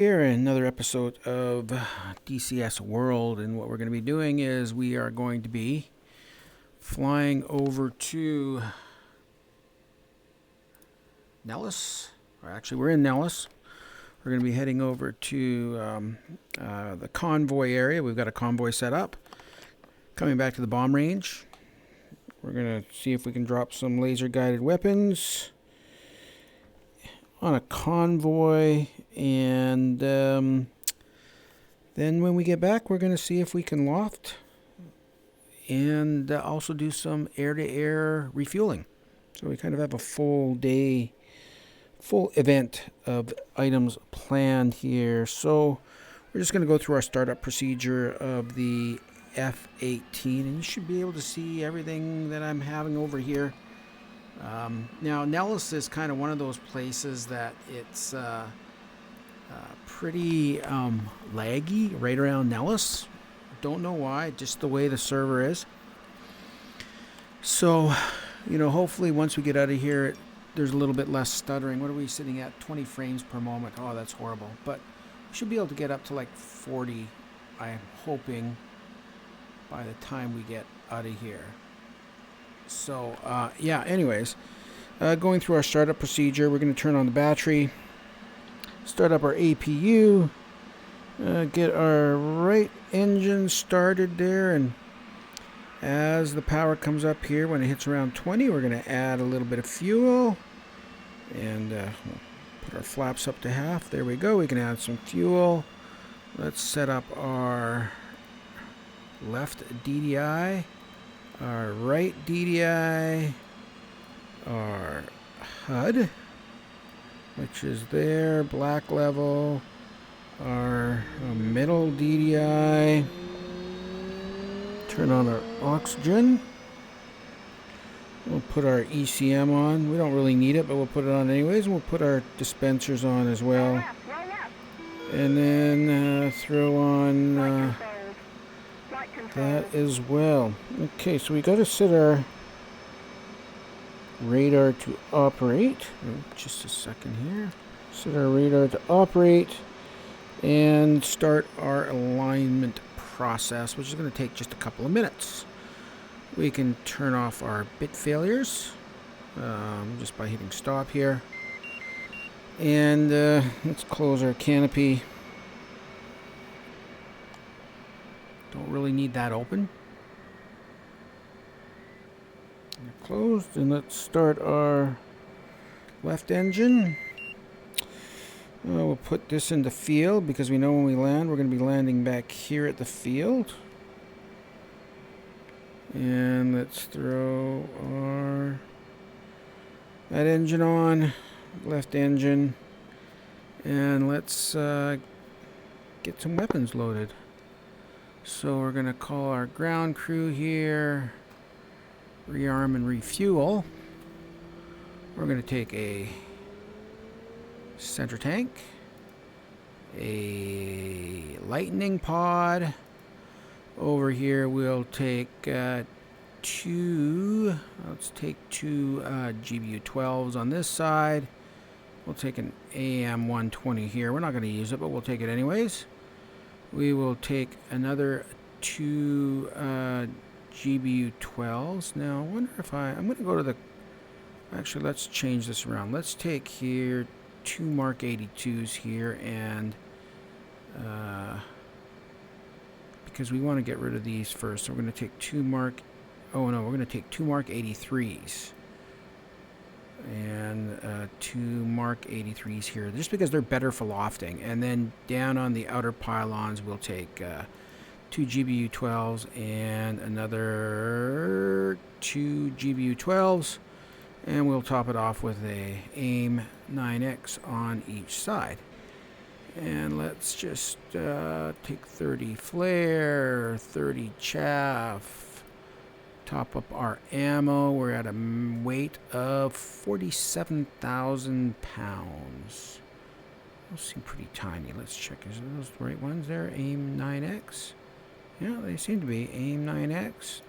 Here in another episode of DCS World, and what we're going to be doing is we are going to be flying over to Nellis, or actually we're in Nellis. We're going to be heading over to the convoy area. We've got a convoy set up. Coming back to the bomb range. We're going to see if we can drop some laser guided weapons on a convoy, and then when we get back, we're going to see if we can loft and also do some air-to-air refueling. So we kind of have a full day, full event of items planned here. So we're just going to go through our startup procedure of the F18, and you should be able to see everything that I'm having over here. Now, Nellis is kind of one of those places that it's pretty laggy right around Nellis. Don't know why, just the way the server is. So, you know, hopefully once we get out of here, there's a little bit less stuttering. What are we sitting at? 20 frames per moment. Oh, that's horrible. But we should be able to get up to like 40, I'm hoping, by the time we get out of here. So, yeah, anyways, going through our startup procedure, we're going to turn on the battery, start up our APU, get our right engine started there, and as the power comes up here, when it hits around 20, we're going to add a little bit of fuel, and we'll put our flaps up to half. There we go. We can add some fuel. Let's set up our left DDI. Our right DDI, our HUD, which is there, black level, our middle DDI, turn on our oxygen, we'll put our ECM on. We don't really need it, but we'll put it on anyways, and we'll put our dispensers on as well, and then throw on that as well. Okay, so we got to set our radar to operate. Just a second here. Set our radar to operate and start our alignment process, which is going to take just a couple of minutes. We can turn off our bit failures just by hitting stop here. And let's close our canopy. Don't really need that open. Closed, and let's start our left engine. We'll put this in the field because we know when we land, we're going to be landing back here at the field. And let's throw that engine on, left engine, and let's get some weapons loaded. So we're going to call our ground crew here, rearm and refuel. We're going to take a center tank, a lightning pod. Over here we'll take let's take two GBU-12s on this side. We'll take an AM-120 here. We're not going to use it, but we'll take it anyways. We will take another two GBU-12s. Now, I wonder if I'm going to go to the... Actually, let's change this around. Let's take here two Mark 82s here, and because we want to get rid of these first, so we're going to take two Mark... Oh, no, we're going to take two Mark 83s. And two Mark 83s here, just because they're better for lofting. And then down on the outer pylons, we'll take two GBU-12s and another two GBU-12s, and we'll top it off with a AIM 9X on each side. And let's just take 30 Flir, 30 chaff. Top up our ammo. We're at a weight of 47,000 pounds. Those seem pretty tiny. Let's check. Is those the right ones there? AIM 9X. Yeah, they seem to be. AIM 9X.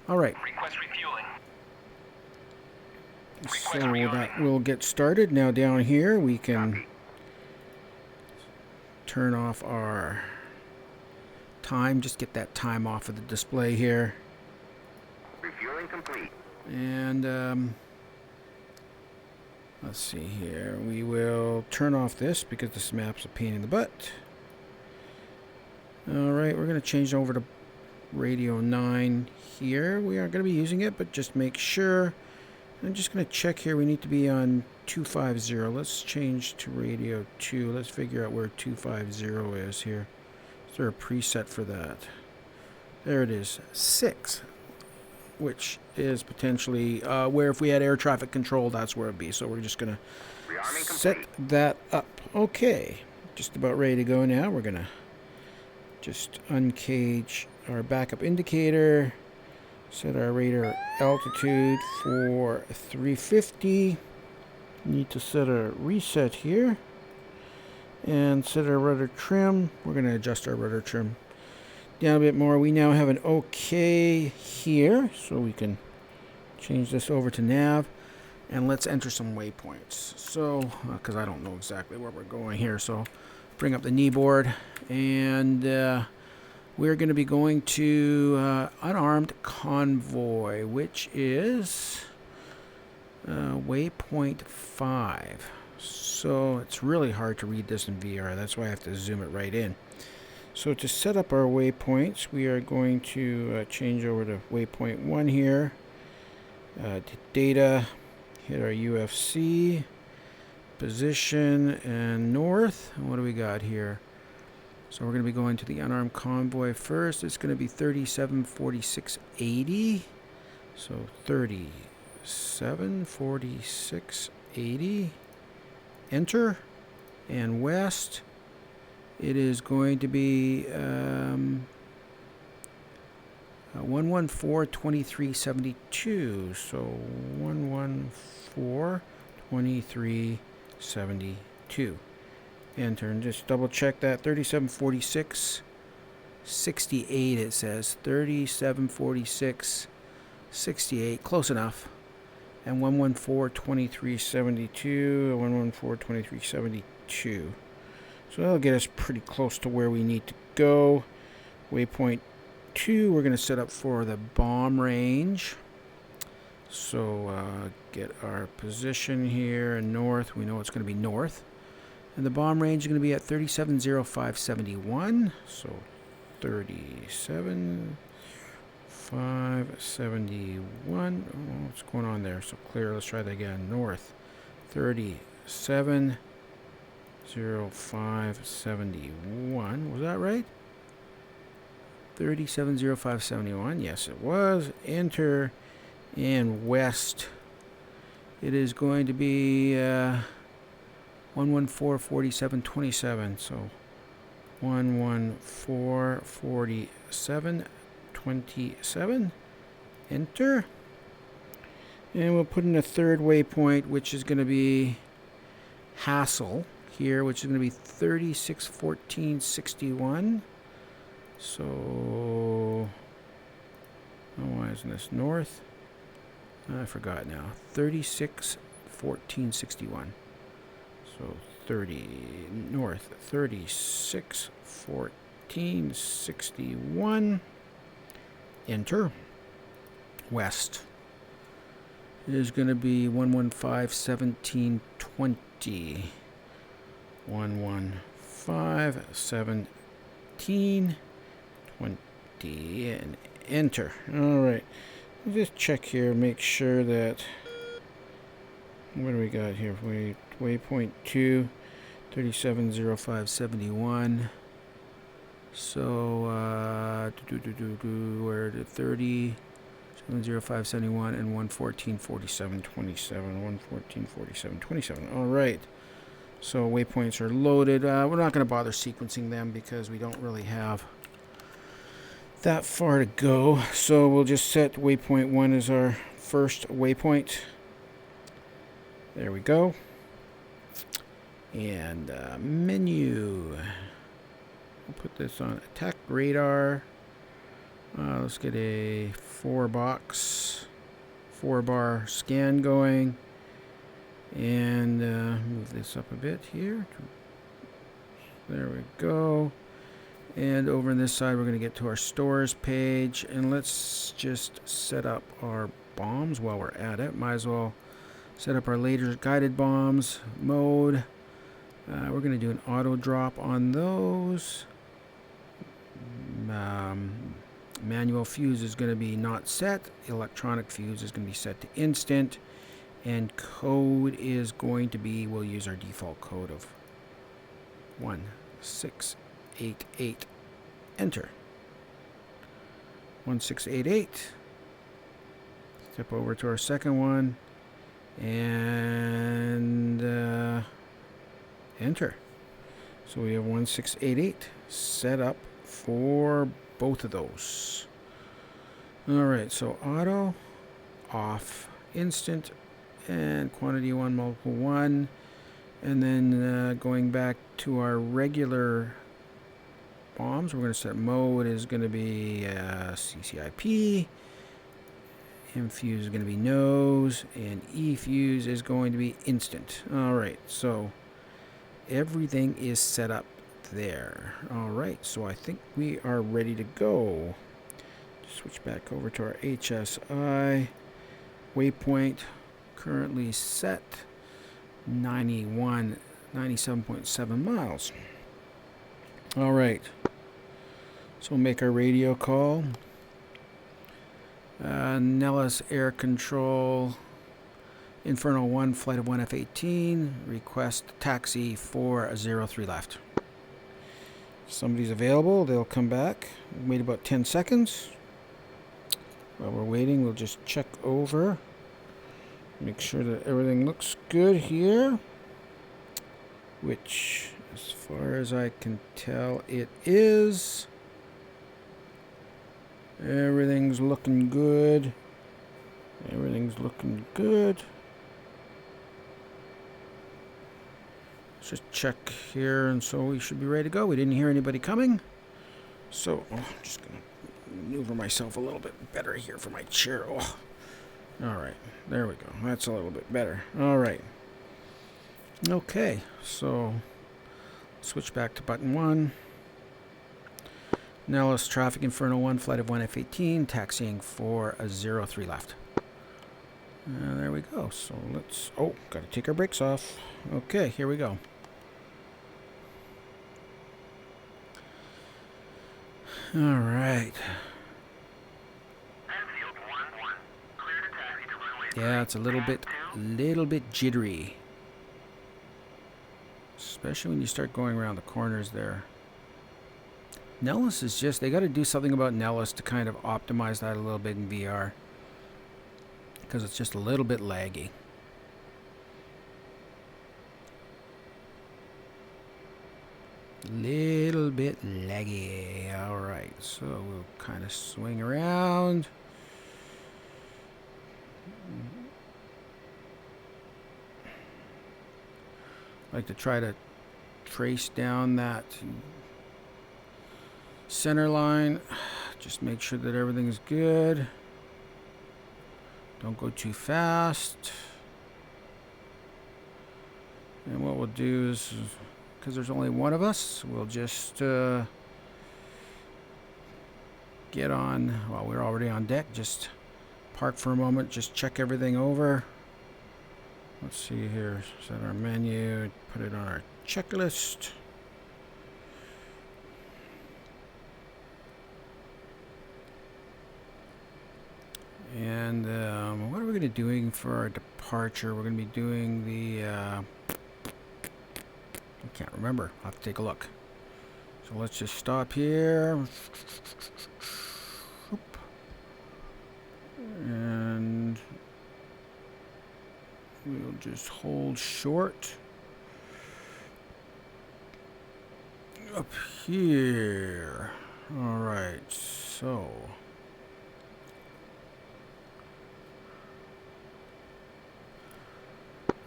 All right. Request refueling. So that will get started. Now down here we can turn off our time. Just get that time off of the display here. Refueling complete. And let's see here. We will turn off this because this map's a pain in the butt. Alright, we're going to change over to radio 9 here. We aren't going to be using it, but just make sure. I'm just going to check here. We need to be on 250. Let's change to radio 2. Let's figure out where 250 is here. Is there a preset for that? There it is. 6. Which is potentially where if we had air traffic control, that's where it'd be. So we're just going to set that up. Okay. Just about ready to go now. We're going to just uncage our backup indicator. Set our radar altitude for 350. Need to set a reset here. And set our rudder trim. We're going to adjust our rudder trim down a bit more. We now have an OK here. So we can change this over to nav. And let's enter some waypoints. So, because I don't know exactly where we're going here. So, bring up the knee board. And we're going to be going to unarmed convoy, which is waypoint 5. So it's really hard to read this in VR. That's why I have to zoom it right in. So to set up our waypoints, we are going to change over to waypoint 1 here. To data, hit our UFC, position, and north. And what do we got here? So we're going to be going to the unarmed convoy first. It's going to be 374680. So 374680. Enter. And west, it is going to be 1142372. So 1142372. Enter, and just double check that. 374668 it says. 374668, close enough. And 1142372, 1142372. So that'll get us pretty close to where we need to go. Waypoint 2, we're going to set up for the bomb range. So get our position here in north. We know it's going to be north. And the bomb range is going to be at 370571. So 370571. Oh, what's going on there? So clear. Let's try that again. North. 370571. Was that right? 370571. Yes, it was. Enter. And west. It is going to be 1144727. So 1144727. Enter. And we'll put in a third waypoint, which is going to be Hassel here, which is going to be 361461. So, oh, why isn't this north? I forgot now. 361461. So 30 north, 361461. Enter. West is going to be 1151720. 1151720 and enter. All right. Just check here, make sure that. What do we got here? Waypoint 2, 370571. So, we're at 370571 and 1144727. 1144727. All right. So waypoints are loaded. We're not going to bother sequencing them because we don't really have that far to go. So we'll just set waypoint 1 as our first waypoint. There we go. And menu. We'll put this on attack radar. Let's get a 4-bar scan going. And move this up a bit here. There we go. And over on this side, we're going to get to our stores page. And let's just set up our bombs while we're at it. Might as well set up our laser guided bombs mode. We're going to do an auto drop on those. Manual fuse is going to be not set. Electronic fuse is going to be set to instant. And code is going to be, we'll use our default code of 1688. Enter. 1688. Step over to our second one. And enter. So we have 1688 set up for both of those. Alright, so auto, off, instant, and quantity 1, multiple 1. And then going back to our regular bombs, we're going to set mode is going to be CCIP. M fuse is going to be nose, and E fuse is going to be instant. Alright, so everything is set up there. Alright, so I think we are ready to go. Switch back over to our HSI. Waypoint currently set 97.7 miles. Alright, so we'll make our radio call. Nellis Air Control, Inferno 1, flight of 1 F18, request taxi for 03 left. If somebody's available, they'll come back. Wait about 10 seconds. While we're waiting, we'll just check over. Make sure that everything looks good here. Which, as far as I can tell, it is. Everything's looking good. Everything's looking good. Let's just check here, and so we should be ready to go. We didn't hear anybody coming. So, I'm just going to maneuver myself a little bit better here for my chair. Oh. Alright, there we go. That's a little bit better. Alright. Okay, so switch back to button 1. Nellis Traffic Inferno 1, flight of 1 F18, taxiing for 03 left. There we go. So let's, got to take our brakes off. Okay, here we go. Alright. Yeah, it's a little bit jittery. Especially when you start going around the corners there. Nellis is just, they got to do something about Nellis to kind of optimize that a little bit in VR. Because it's just a little bit laggy. Little bit laggy. Alright, so we'll kind of swing around. Like to try to trace down that center line. Just make sure that everything is good. Don't go too fast. And what we'll do is, because there's only one of us, we'll just get on, well, we're already on deck, just park for a moment, just check everything over. Let's see here, set our menu, put it on our checklist. And what are we going to be doing for our departure? We're going to be doing the, I can't remember. I'll have to take a look. So let's just stop here. And we'll just hold short. Up here. All right, so.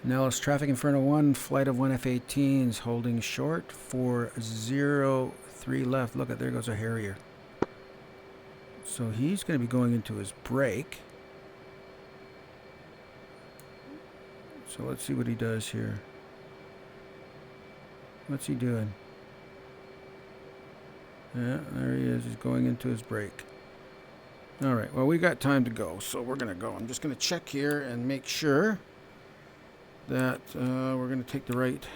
Nellis Traffic Inferno 1, flight of 1 F18s, holding short for 03 left. Look, there goes our Harrier. So he's going to be going into his brake. So let's see what he does here. What's he doing? Yeah, there he is. He's going into his brake. All right, well, we got time to go, so we're going to go. I'm just going to check here and make sure that we're going to take the right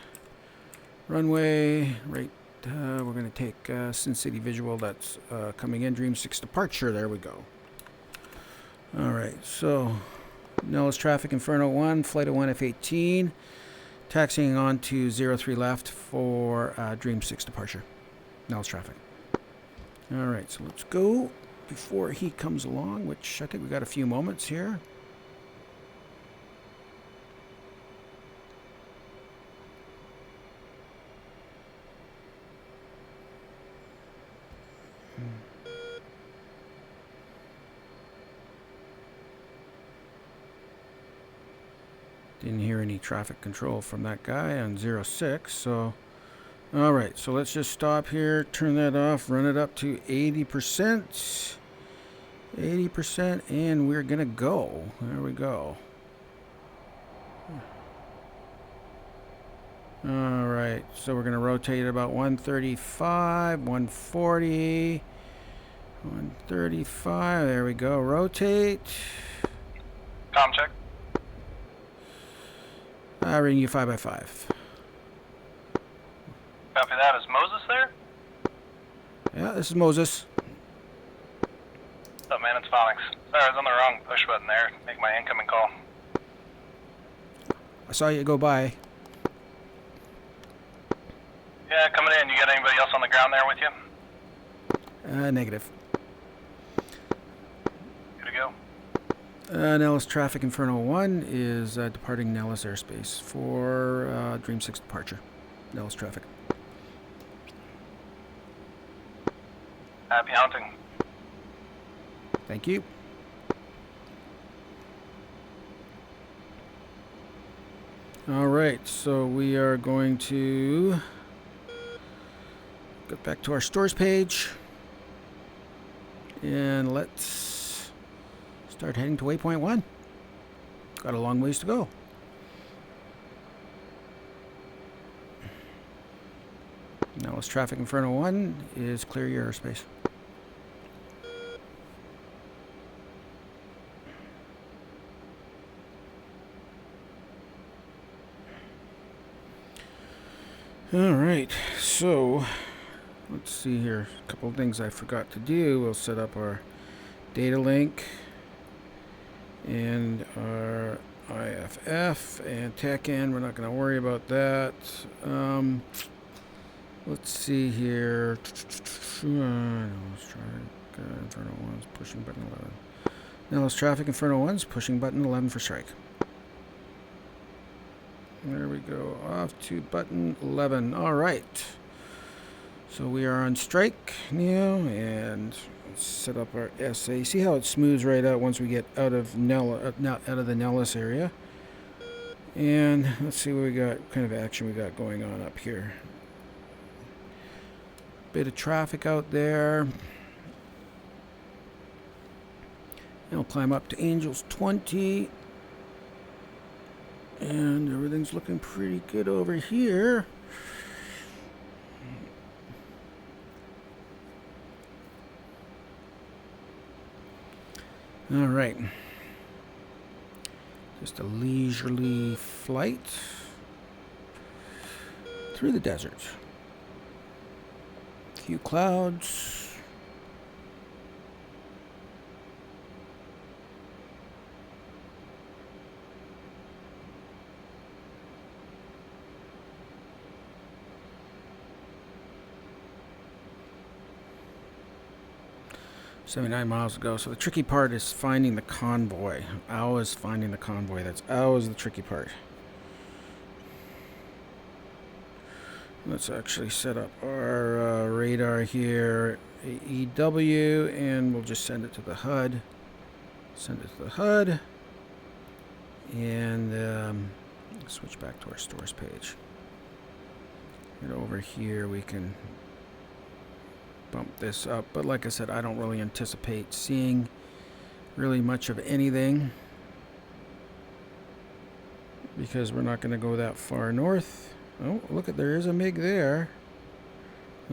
runway, right. We're going to take Sin City Visual. That's coming in. DreamSix departure. There we go. All right, so Nellis Traffic Inferno 1, Flight of 1 F18, taxiing on to 03 left for DreamSix departure. Nellis Traffic. All right, so let's go before he comes along, which I think we got a few moments here. Didn't hear any traffic control from that guy on 06, so all right, so let's just stop here, turn that off, run it up to 80%, and we're gonna go. There we go. All right, so we're gonna rotate about 135, 140, 135. There we go. Rotate. Tom check. Reading you 5x5. Copy that. Is Moses there? Yeah, this is Moses. What's up, man? It's Phonics. Sorry, I was on the wrong push button there. Make my incoming call. I saw you go by. Yeah, coming in. You got anybody else on the ground there with you? Negative. Good to go. Nellis Traffic Inferno 1 is departing Nellis airspace for DreamSix departure. Nellis Traffic. Happy hunting. Thank you. All right, so we are going to go back to our stores page and let's start heading to waypoint 1. Got a long ways to go. Now this Traffic Inferno 1 is clear your airspace. All right, so let's see here. A couple of things I forgot to do. We'll set up our data link and our IFF and tech end. We're not going to worry about that. Let's see here. Let's try Inferno 1's pushing button 11. Now let's Traffic Inferno 1's pushing button 11 for strike. There we go. Off to button 11. All right. So we are on strike now, and let's set up our SA. See how it smooths right out once we get out of out of the Nellis area. And let's see what we got. What kind of action we got going on up here. Bit of traffic out there. And we'll climb up to Angels 20. And everything's looking pretty good over here. All right. Just a leisurely flight through the desert. Few clouds. $79 miles ago. So the tricky part is finding the convoy. Always finding the convoy. That's always the tricky part. Let's actually set up our radar here, AEW, and we'll just send it to the HUD. Send it to the HUD. And switch back to our stores page. And over here we can bump this up, but like I said, I don't really anticipate seeing really much of anything because we're not going to go that far north. Oh, look at, there is a MiG there.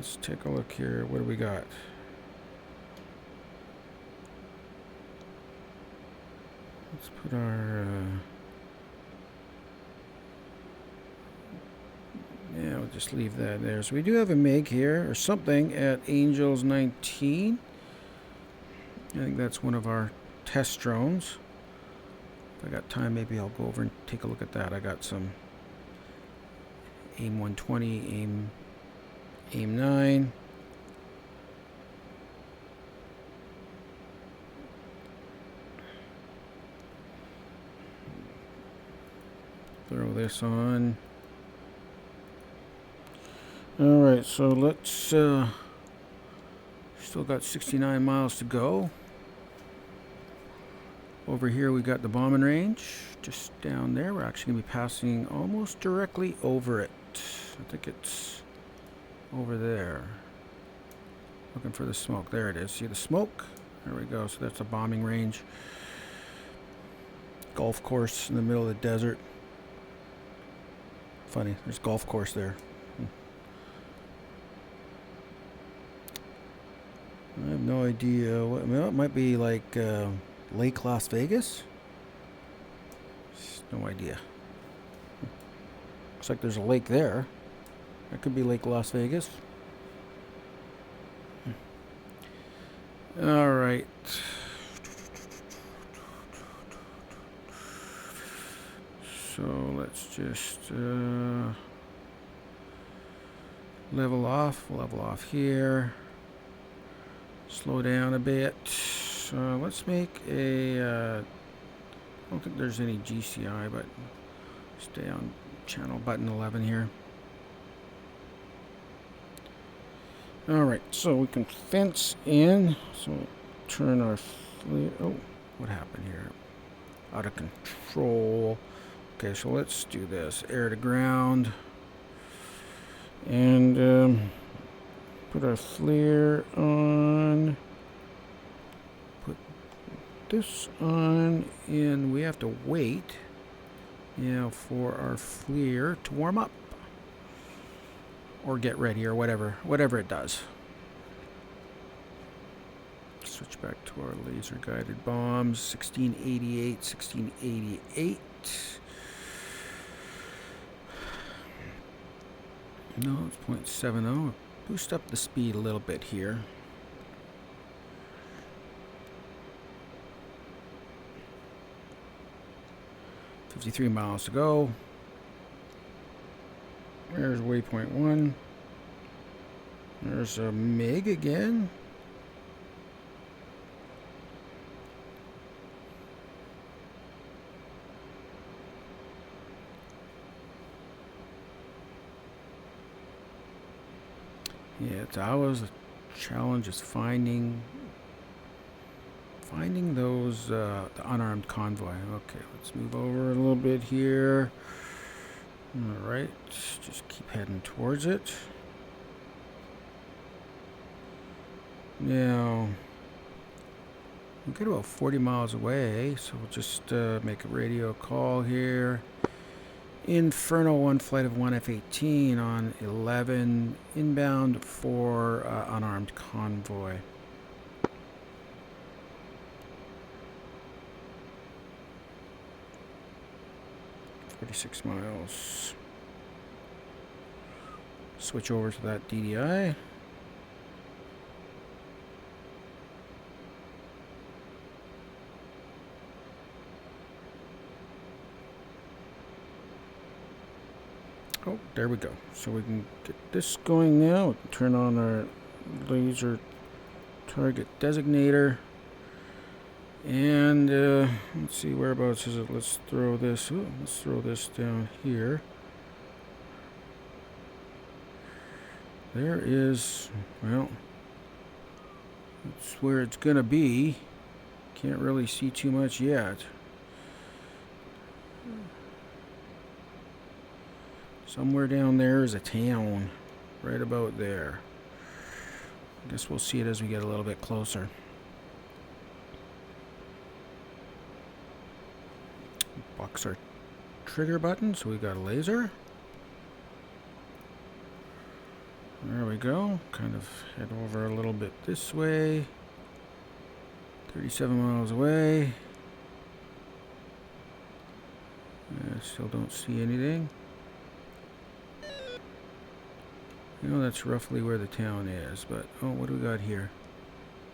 Let's take a look here. What do we got? Let's put our... yeah, we'll just leave that there. So we do have a MiG here, or something, at Angels 19. I think that's one of our test drones. If I got time, maybe I'll go over and take a look at that. I got some AIM 120, AIM 9. Throw this on. Alright, so let's, still got 69 miles to go. Over here we got the bombing range, just down there. We're actually going to be passing almost directly over it. I think it's over there. Looking for the smoke. There it is. See the smoke? There we go. So that's a bombing range. Golf course in the middle of the desert. Funny, there's a golf course there. I have no idea. What, well, it might be like Lake Las Vegas. No idea. Looks like there's a lake there. That could be Lake Las Vegas. All right. So let's just level off. We'll level off here. Slow down a bit. Let's make a... I don't think there's any GCI, but stay on channel button 11 here. Alright, so we can fence in. So turn our... oh, what happened here? Out of control. Okay, so let's do this. Air to ground. And put our Flir on. Put this on. And we have to wait, for our Flir to warm up. Or get ready or whatever it does. Switch back to our laser guided bombs. 1688, 1688. No, it's 0.70. Boost up the speed a little bit here. $53 miles to go. There's waypoint 1. There's a MiG again. Yeah, it's always a challenge is finding those the unarmed convoy. Okay, let's move over a little bit here. All right, just keep heading towards it. Now we get about 40 miles away, so we'll just make a radio call here. Inferno 1 flight of 1 F18 on 11 inbound for unarmed convoy. $46 miles. Switch over to that DDI. Oh, there we go. So we can get this going now. We can turn on our laser target designator. And let's see, whereabouts is it? Let's throw this. Ooh, let's throw this down here. There is, well, that's where it's gonna be. Can't really see too much yet. Somewhere down there is a town, right about there. I guess we'll see it as we get a little bit closer. Box our trigger button, so we got a laser. There we go. Kind of head over a little bit this way. 37 miles away. Still don't see anything. You know, that's roughly where the town is, but oh, what do we got here?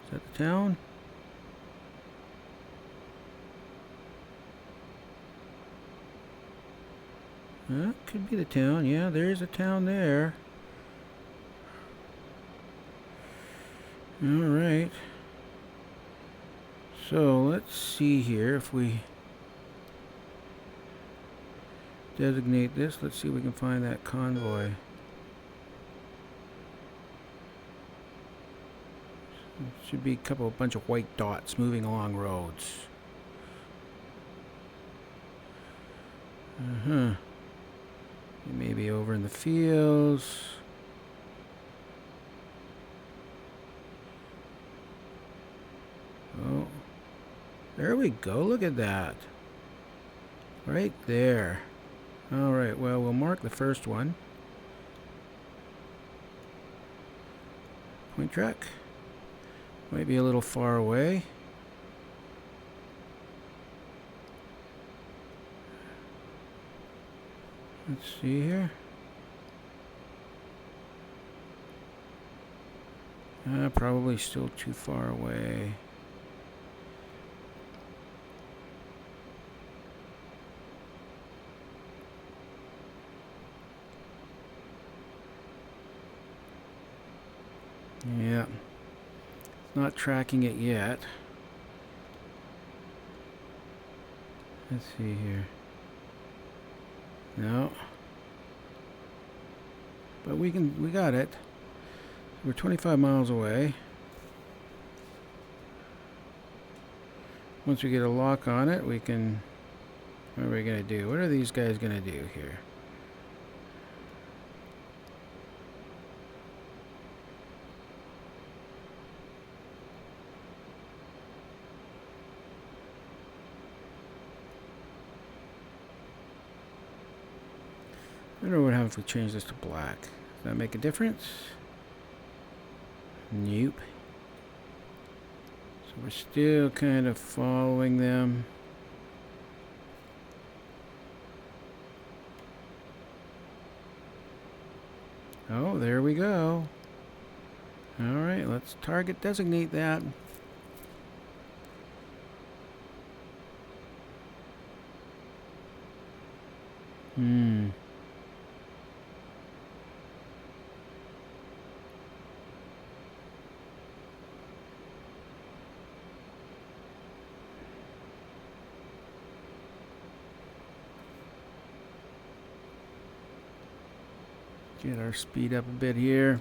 Is that the town? Could be the town. Yeah, there's a town there. Alright. So let's see here if we designate this. Let's see if we can find that convoy. Should be a bunch of white dots moving along roads. Maybe over in the fields. Oh, there we go. Look at that. Right there. Alright, well, we'll mark the first one. Point track. Might be a little far away. Let's see here. Probably still too far away. Yeah. Not tracking it yet. Let's see here. No. But we got it. We're 25 miles away. Once we get a lock on it, we can... What are we going to do? What are these guys going to do here? I wonder what happens if we change this to black. Does that make a difference? Nope. So we're still kind of following them. Oh, there we go. Alright, let's target designate that. Get our speed up a bit here.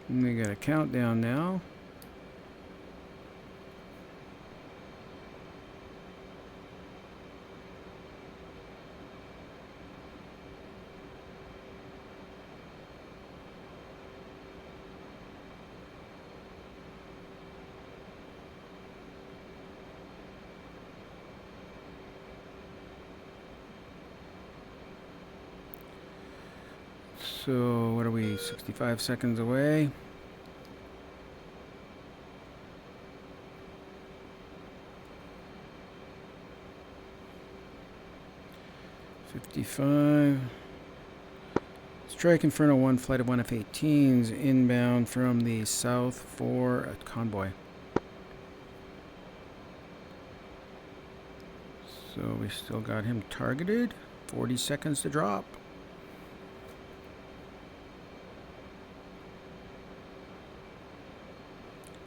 And we got a countdown now. So, what are we, 65 seconds away? Strike Inferno 1 flight of 1 F18s inbound from the south for a convoy. So we still got him targeted. 40 seconds to drop.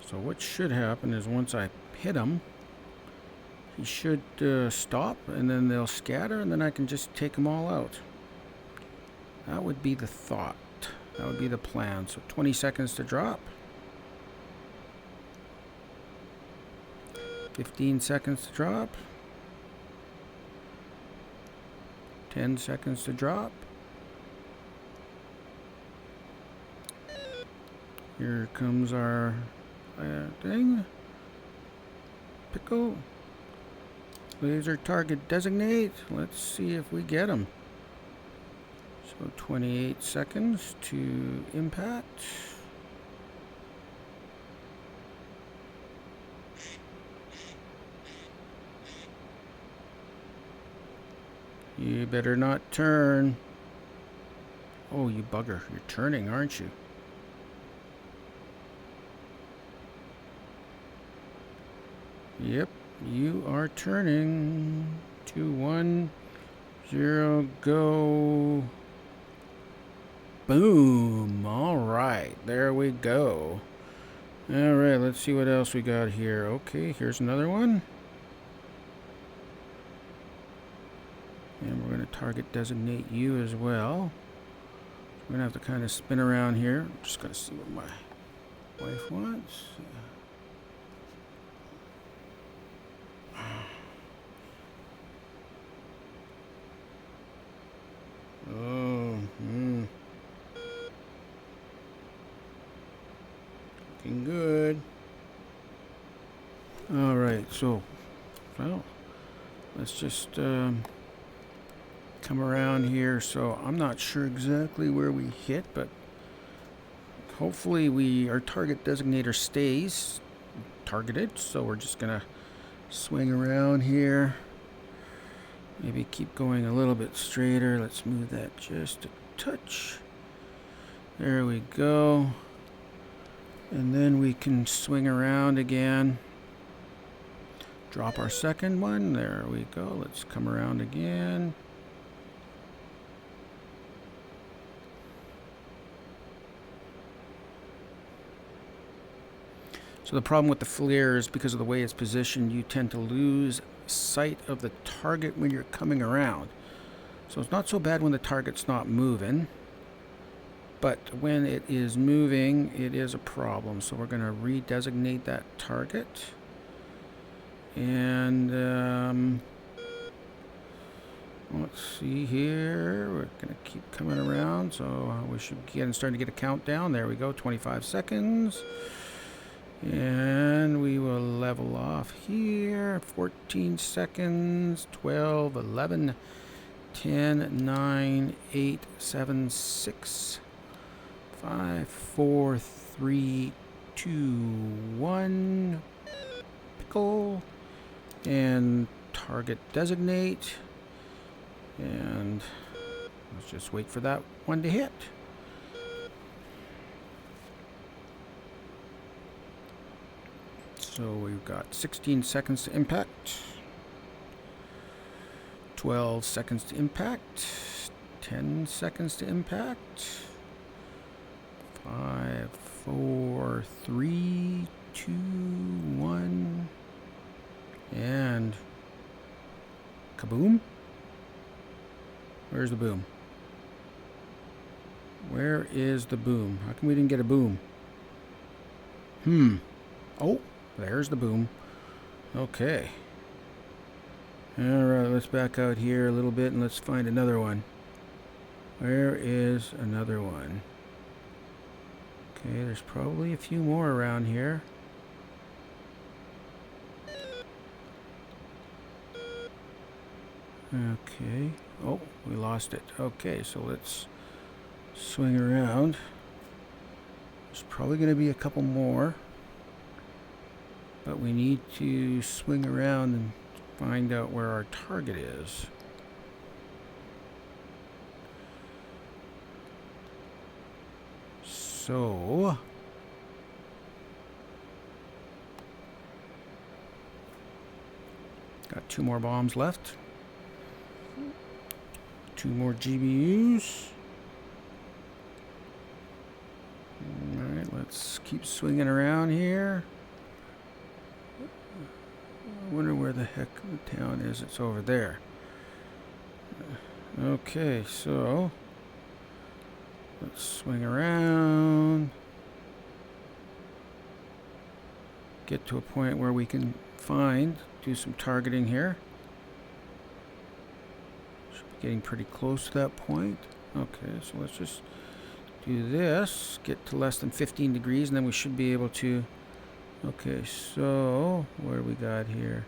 So what should happen is once I hit him, he should stop, and then they'll scatter, and then I can just take them all out. That would be the thought. That would be the plan. So 20 seconds to drop. 15 seconds to drop. 10 seconds to drop. Here comes our thing. Pickle. Laser target designate. Let's see if we get him. So 28 seconds to impact. You better not turn. Oh, you bugger. You're turning, aren't you? Yep, you are turning. 2, 1, 0, go. Boom. All right, there we go. All right, let's see what else we got here. Okay, here's another one. And we're going to target designate you as well. We're going to have to kind of spin around here. I'm just going to see what my wife wants. Oh, looking good. All right, so, well, let's just come around here. So I'm not sure exactly where we hit, but hopefully our target designator stays targeted. So we're just gonna swing around here. Maybe keep going a little bit straighter. Let's move that just a touch. There we go. And then we can swing around again. Drop our second one. There we go. Let's come around again. So the problem with the Flir is because of the way it's positioned, you tend to lose sight of the target when you're coming around. So it's not so bad when the target's not moving, but when it is moving, it is a problem. So we're going to redesignate that target. And let's see here. We're going to keep coming around. So we should be starting to get a countdown. There we go, 25 seconds. And we will level off here. 14 seconds. 12, 11, 10, 9, 8, 7, 6, 5, 4, 3, 2, 1. Pickle. And target designate. And let's just wait for that one to hit. So we've got 16 seconds to impact, 12 seconds to impact, 10 seconds to impact, 5, 4, 3, 2, 1, and kaboom. Where's the boom? Where is the boom? How come we didn't get a boom? Oh. There's the boom. Okay. Alright, let's back out here a little bit and let's find another one. Where is another one? Okay, there's probably a few more around here. Okay. Oh, we lost it. Okay, so let's swing around. There's probably going to be a couple more. But we need to swing around and find out where our target is. So, got 2 more bombs left. 2 more GBUs. Alright, let's keep swinging around here. I wonder where the heck the town is. It's over there. Okay, so let's swing around. Get to a point where we can do some targeting here. Should be getting pretty close to that point. Okay, so let's just do this, get to less than 15 degrees, and then we should be able to... Okay, so what do we got here?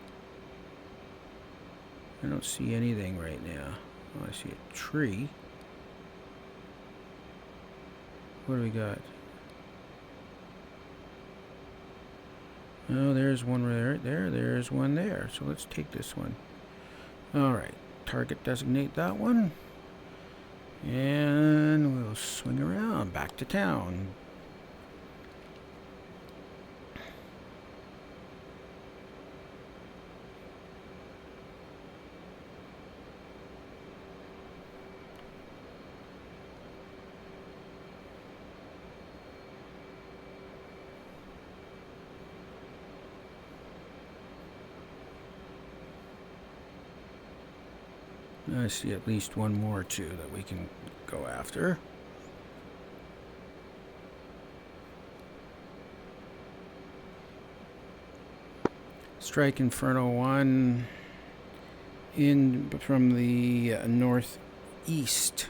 I don't see anything right now. Oh, I see a tree. What do we got? Oh, there's one right there. There's one there. So let's take this one. All right. Target designate that one. And we'll swing around back to town. I see at least one more too that we can go after. Strike Inferno 1 in from the northeast.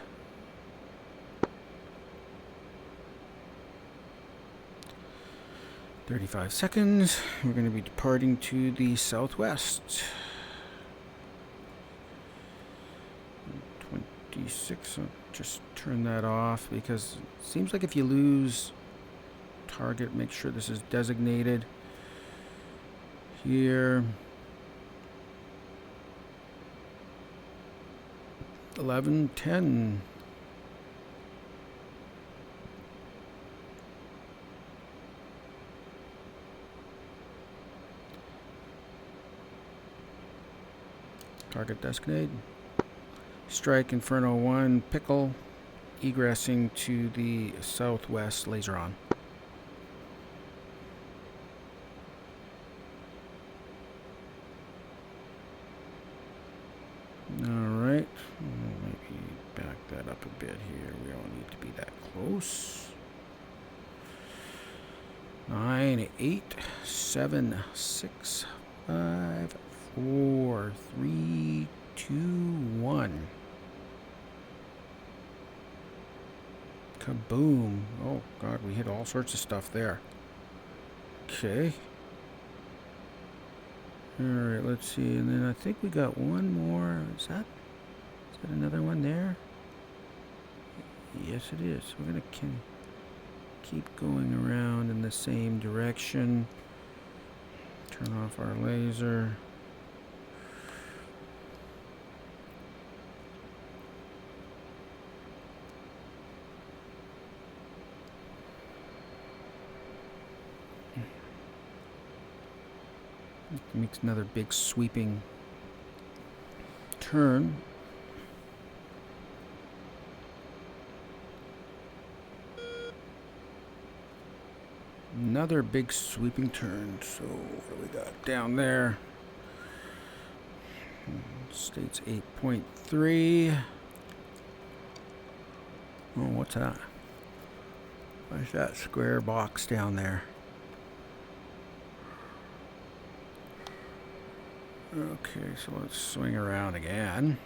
"35 seconds. We're going to be departing to the southwest. 26. I'll just turn that off because it seems like if you lose target, make sure this is designated here. 11, 10. Target designated. Strike Inferno 1 Pickle egressing to the southwest, laser on. Alright, maybe back that up a bit here. We don't need to be that close. 9, 8, 7, 6, 5, 4, 3, 2, 1. Kaboom. Oh god, we hit all sorts of stuff there. Okay. Alright, let's see. And then I think we got one more. Is that another one there? Yes, it is. We're going to keep going around in the same direction. Turn off our laser. Makes another big sweeping turn. Another big sweeping turn. So what do we got down there? States 8.3. Oh, what's that? What's that square box down there? Okay, so let's swing around again.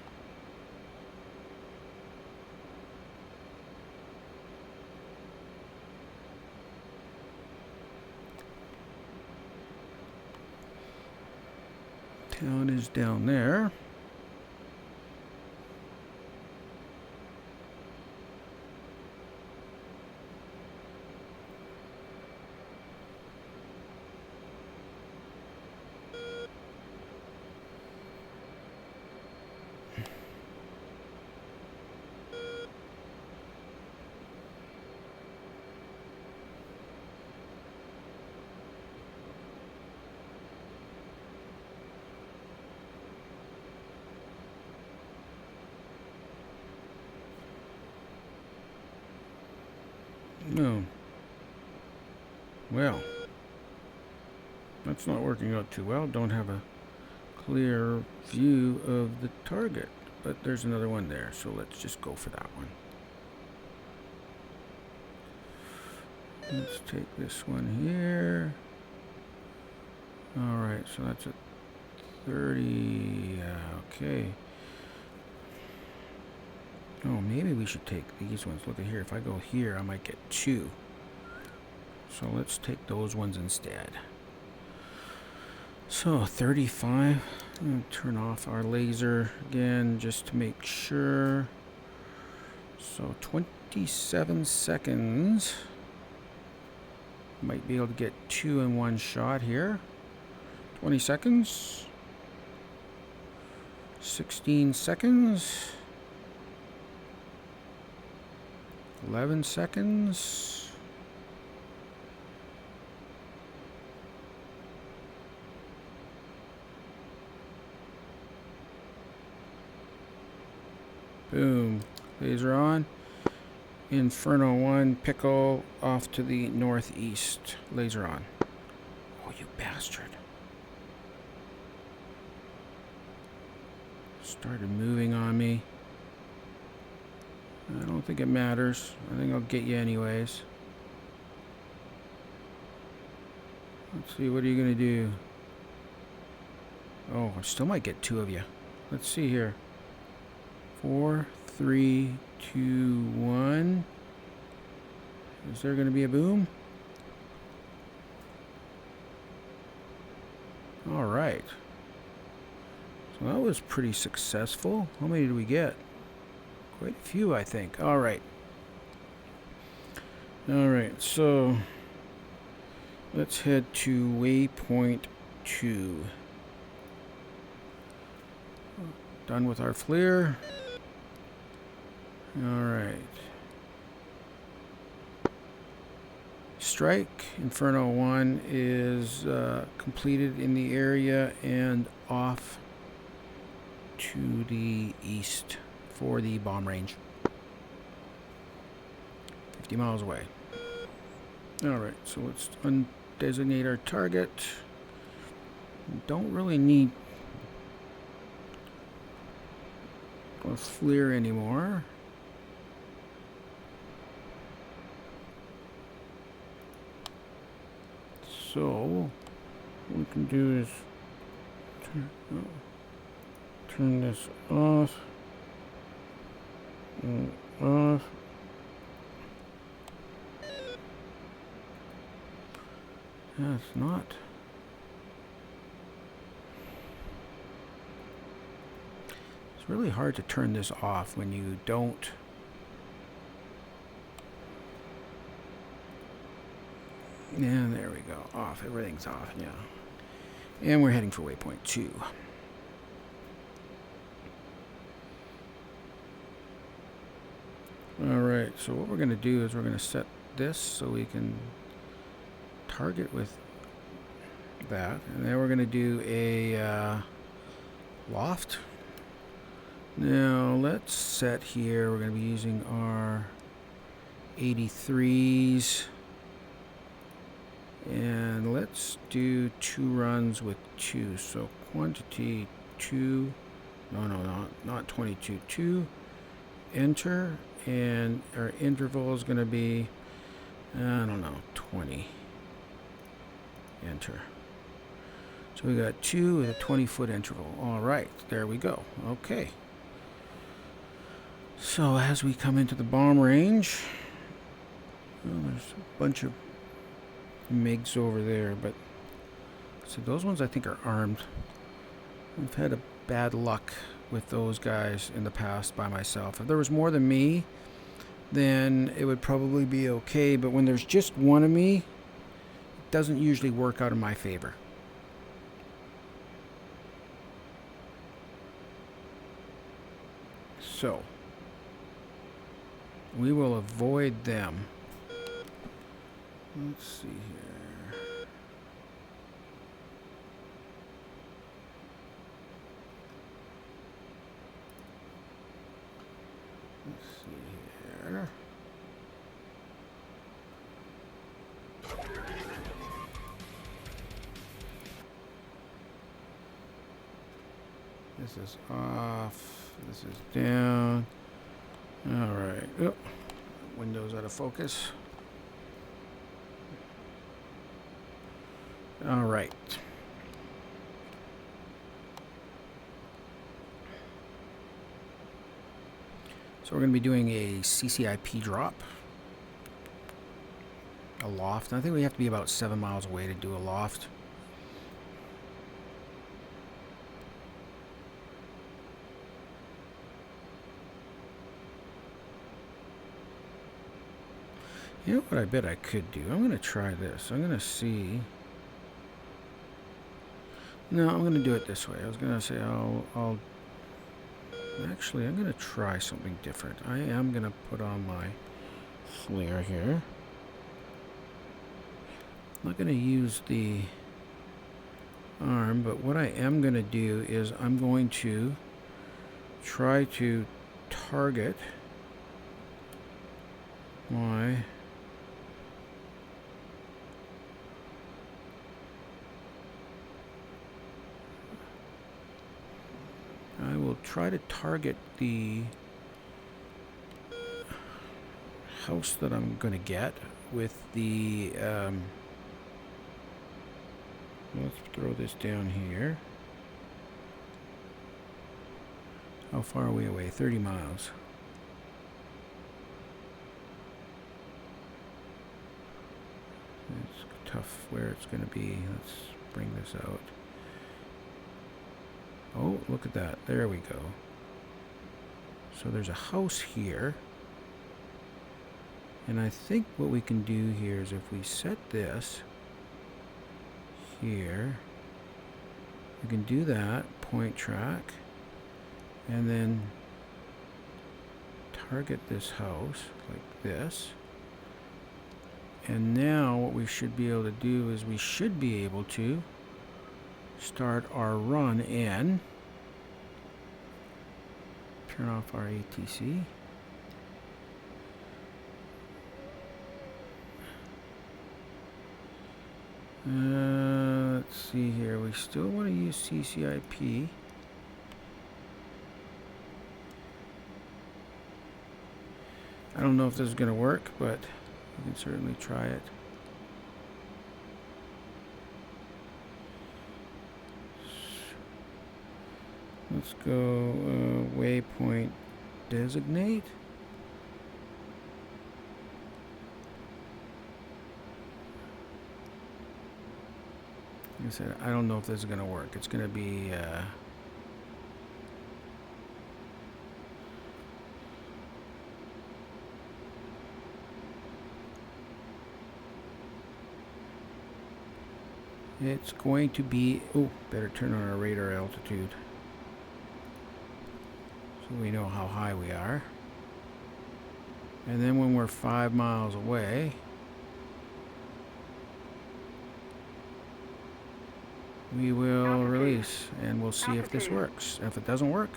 Town is down there. No. Well, that's not working out too well. Don't have a clear view of the target, but there's another one there, so let's just go for that one. Let's take this one here. Alright, so that's at 30. Okay. Oh, maybe we should take these ones. Look at here. If I go here, I might get 2. So let's take those ones instead. So 35. I'm going to turn off our laser again just to make sure. So 27 seconds. Might be able to get 2 in one shot here. 20 seconds. 16 seconds. 11 seconds. Boom. Laser on. Inferno 1, Pickle off to the northeast. Laser on. Oh, you bastard. Started moving on me. I don't think it matters. I think I'll get you anyways. Let's see, what are you going to do? Oh, I still might get 2 of you. Let's see here. 4, 3, 2, 1. Is there going to be a boom? All right. So that was pretty successful. How many did we get? Quite a few, I think. All right. All right, so let's head to waypoint 2. Done with our Flir. All right. Strike Inferno 1 is completed in the area and off to the east for the bomb range. 50 miles away. All right, so let's undesignate our target. Don't really need a Flir anymore. So what we can do is turn this off and off. That's not. It's really hard to turn this off when you don't. And there we go. Off. Everything's off. Yeah. And we're heading for waypoint 2. Alright, so what we're going to do is we're going to set this so we can target with that. And then we're going to do a loft. Now let's set here. We're going to be using our 83s. And let's do 2 runs with 2. So quantity 2. No, not 22. 2. Enter. And our interval is going to be, I don't know, 20. Enter. So we got 2 with a 20-foot interval. All right, there we go. Okay. So as we come into the bomb range, well, there's a bunch of MiGs over there, but so those ones I think are armed. I've had a bad luck with those guys in the past by myself. If there was more than me, then it would probably be okay, but when there's just one of me, it doesn't usually work out in my favor. So we will avoid them. Let's see here. Let's see here. This is off. This is down. All right. Oh, window's out of focus. All right. So So we're going to be doing a CCIP drop. A loft. I think we have to be about 7 miles away to do a loft. You know what I bet I could do? I'm going to try this. I'm going to see. No, I'm going to do it this way. I was going to say actually, I'm going to try something different. I am going to put on my Flir here. I'm not going to use the arm, but what I am going to do is I'm going to try to target my I will try to target the house that I'm going to get with the let's throw this down here. How far are we away? 30 miles. It's tough where it's going to be. Let's bring this out. Oh, look at that. There we go. So there's a house here. And I think what we can do here is if we set this here, we can do that, point track, and then target this house like this. And now what we should be able to do is we should be able to start our run in, turn off our ATC. Let's see here. We still want to use CCIP. I don't know if this is going to work, but we can certainly try it. Let's go waypoint designate. Like I said, I don't know if this is going to work. It's going to be it's going to be, oh, better turn on our radar altitude so we know how high we are. And then when we're 5 miles away, we will release and we'll see if this works. If it doesn't work,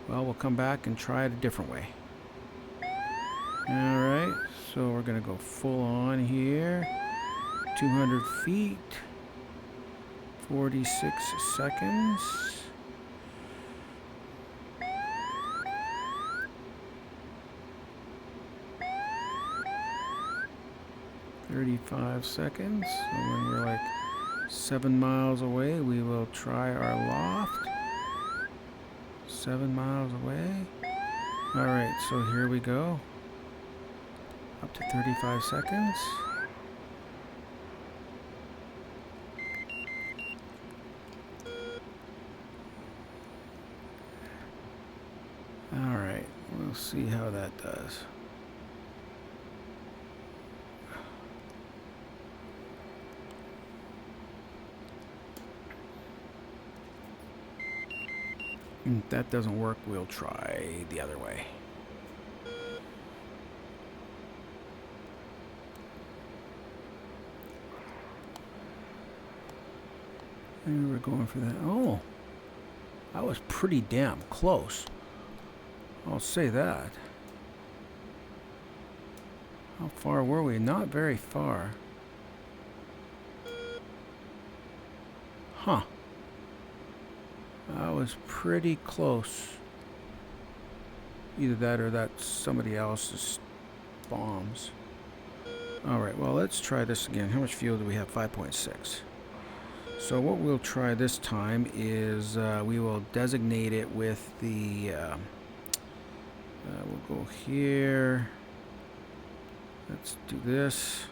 well, we'll come back and try it a different way. Alright, so we're going to go full on here. 200 feet. 46 seconds. $35 seconds. So when we're like 7 miles away, we will try our loft. 7 miles away. Alright, so here we go. Up to 35 seconds. Alright, we'll see how that does. If that doesn't work, we'll try the other way. And we're going for that. Oh, that was pretty damn close. I'll say that. How far were we? Not very far. Huh. That was pretty close. Either that or that's somebody else's bombs. Alright, well, let's try this again. How much fuel do we have? 5.6. So what we'll try this time is we will designate it with the We'll go here. Let's do this.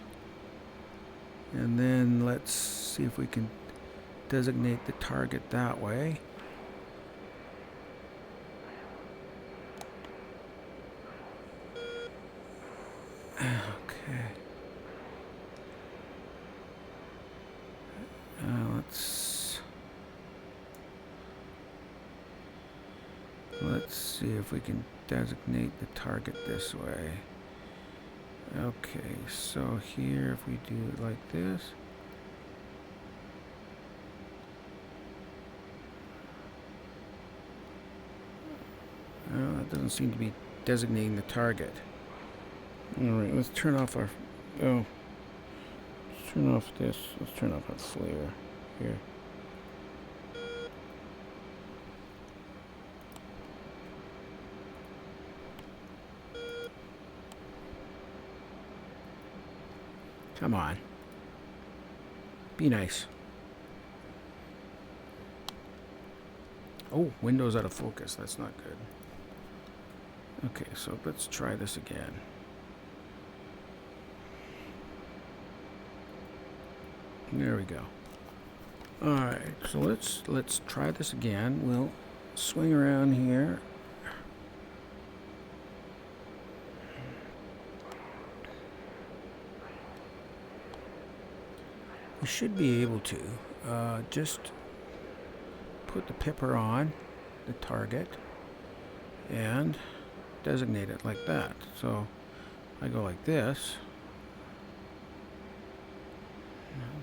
And then let's see if we can designate the target that way. Okay. Let's see if we can designate the target this way. Okay, so here if we do it like this. That doesn't seem to be designating the target. Alright, let's turn off our... Oh. Let's turn off this. Let's turn off our Flir here. Come on. Be nice. Oh, window's out of focus. That's not good. Okay, so let's try this again. There we go. Alright, so let's try this again. We'll swing around here. We should be able to just put the pipper on the target and designate it like that. So I go like this.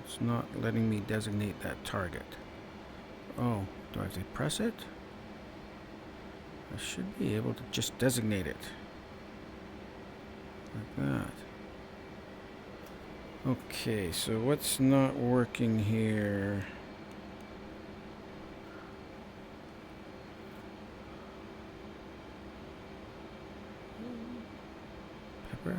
It's not letting me designate that target. Oh, do I have to press it? I should be able to just designate it like that. Okay, so what's not working here? Pepper?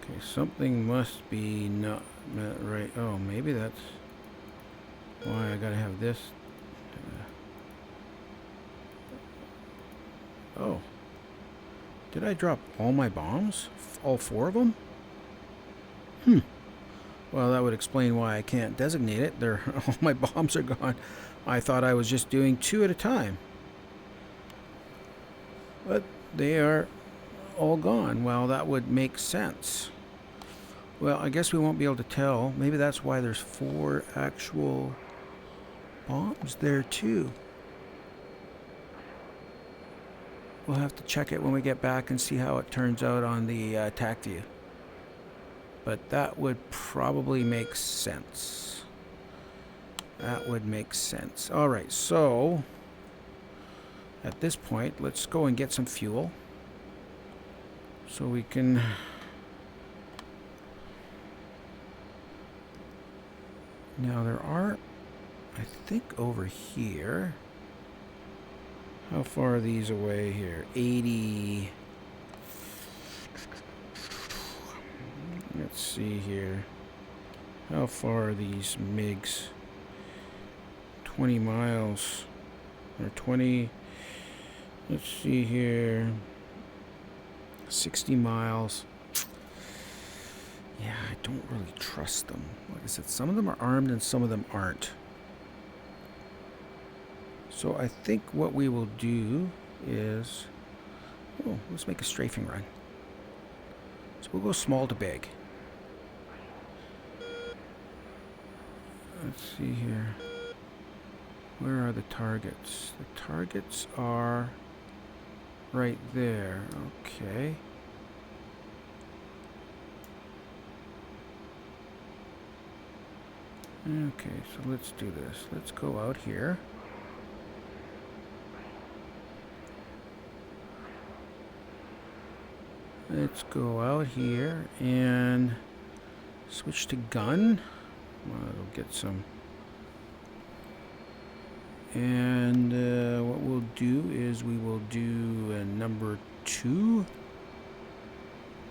Okay, something must be not right. Oh, maybe that's why I gotta have this. Oh. Did I drop all my bombs? All 4 of them? Well, that would explain why I can't designate it. All my bombs are gone. I thought I was just doing 2 at a time. But they are all gone. Well, that would make sense. Well, I guess we won't be able to tell. Maybe that's why there's 4 actual bombs there too. We'll have to check it when we get back and see how it turns out on the attack view. But that would probably make sense. That would make sense. Alright, so at this point, let's go and get some fuel so we can... Now there are, I think over here, how far are these away here? 80. Let's see here. How far are these MiGs? 20 miles. Or 20. Let's see here. 60 miles. Yeah, I don't really trust them. Like I said, some of them are armed and some of them aren't. So I think what we will do is... Oh, let's make a strafing run. So we'll go small to big. Let's see here. Where are the targets? The targets are right there. Okay. Okay, so let's do this. Let's go out here. Let's go out here and switch to gun. Well, it'll get some. And what we'll do is we will do number 2,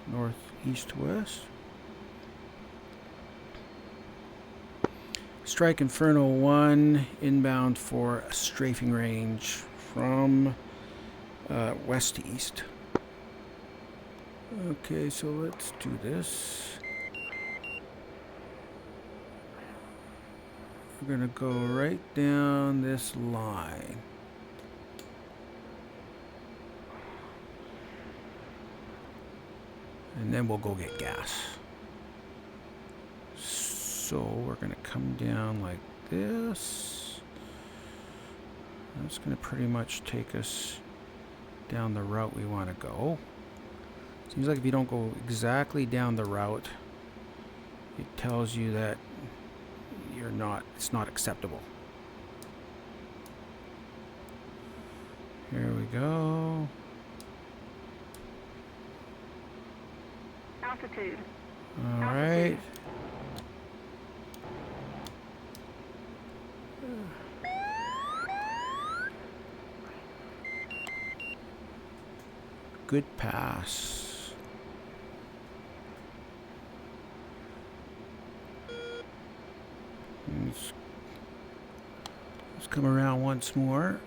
north, east, west. Strike Inferno 1 inbound for a strafing range from west to east. Okay, so let's do this. We're gonna go right down this line. And then we'll go get gas. So we're gonna come down like this. That's gonna pretty much take us down the route we want to go. Seems like if you don't go exactly down the route, it tells you that it's not acceptable. Here we go. Altitude. All right. Good pass. Let's come around once more.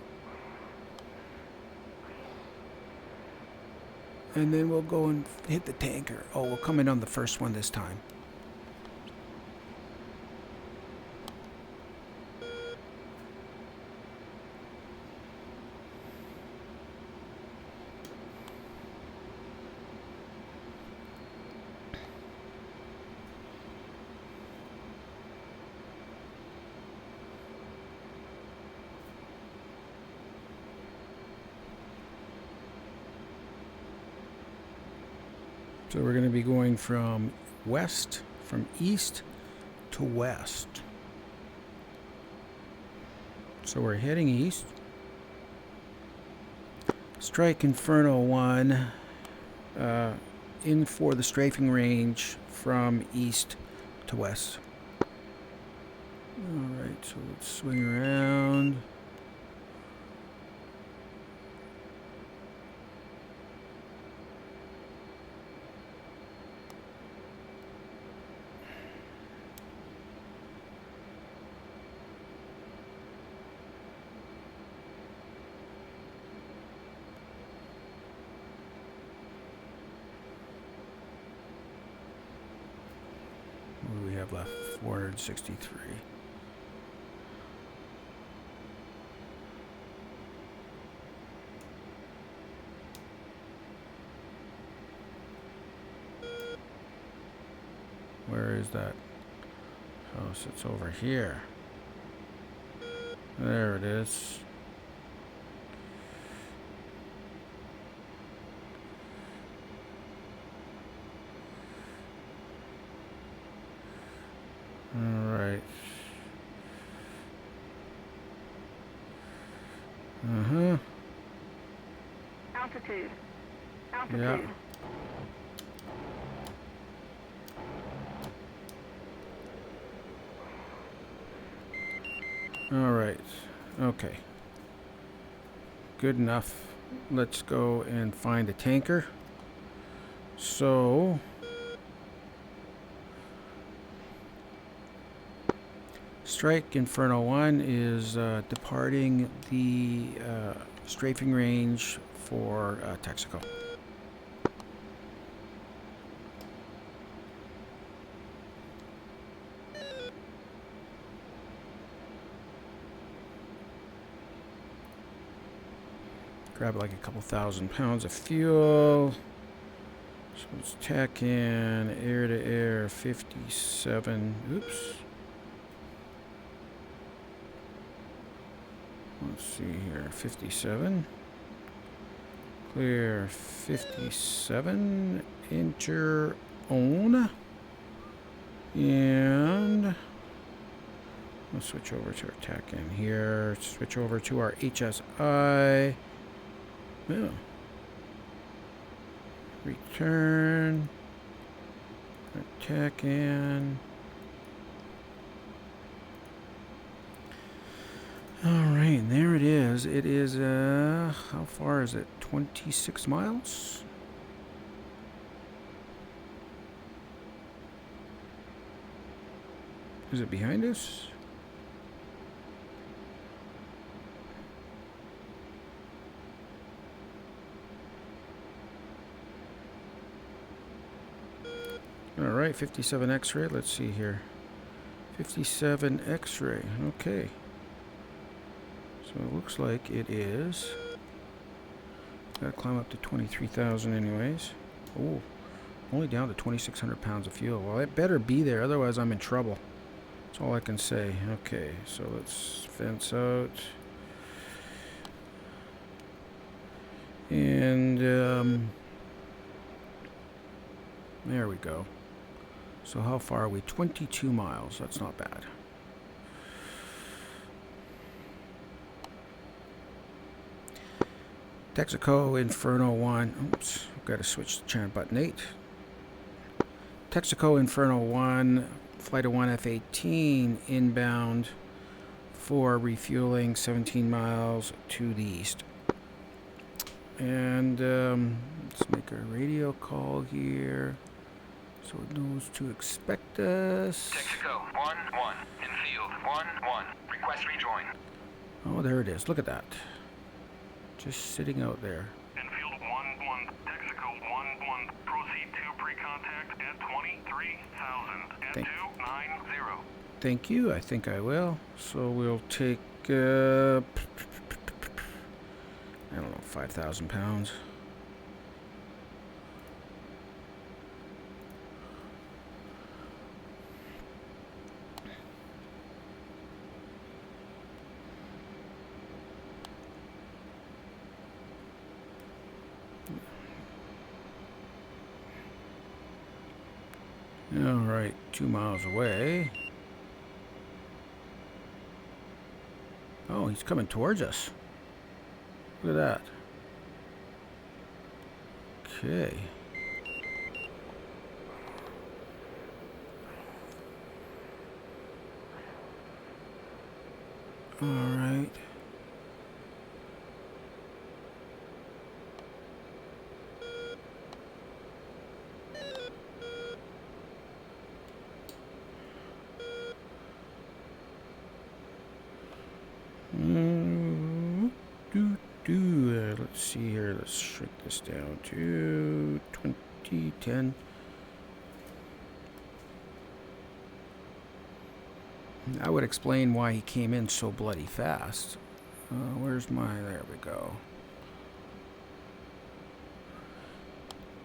And then we'll go and hit the tanker. Oh, we'll come in on the first one this time. So we're going to be going from east to west. So we're heading east. Strike Inferno 1 in for the strafing range from east to west. Alright, so let's swing around. What do we have left? 463. Where is that house? It's over here. There it is. Alright. Uh-huh. Altitude. Altitude. Yeah. Alright. Okay. Good enough. Let's go and find a tanker. So Strike Inferno 1 is departing the strafing range for Texaco. Grab like a couple thousand pounds of fuel. So let's tack in air to air 57. Oops. Let's see here, 57. Clear 57. Enter on. And we'll switch over to our tack in here. Switch over to our HSI. Yeah. Return. Tack in. Alright, and there it is. It is, how far is it? 26 miles? Is it behind us? Alright, 57 X-ray. Let's see here. 57 X-ray. Okay. So it looks like it is. Gotta climb up to 23,000 anyways. Oh, only down to 2,600 pounds of fuel. Well, it better be there, otherwise I'm in trouble. That's all I can say. Okay, so let's fence out. And, there we go. So how far are we? 22 miles. That's not bad. Texaco Inferno 1. Oops, got to switch to channel button 8. Texaco Inferno 1, Flight of 1 F18 inbound for refueling 17 miles to the east. And let's make a radio call here so it knows to expect us. Texaco 1-1 in field 1-1. Request rejoin. Oh, there it is. Look at that. Just sitting out there. Infield 1-1, Texaco 1-1, proceed to pre-contact at 23,000 at 290. Thank you. I think I will. So we'll take, I don't know, 5,000 pounds. All right, 2 miles away. Oh, he's coming towards us. Look at that. Okay. All right. Let's see here. Let's shrink this down to 2010. I would explain why he came in so bloody fast. Where's my... There we go.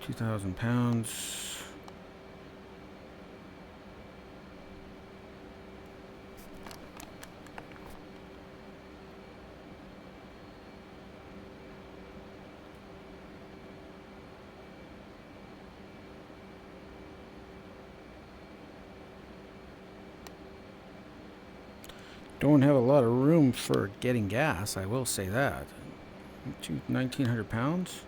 2,000 pounds. Don't have a lot of room for getting gas, I will say that. 1,900 pounds.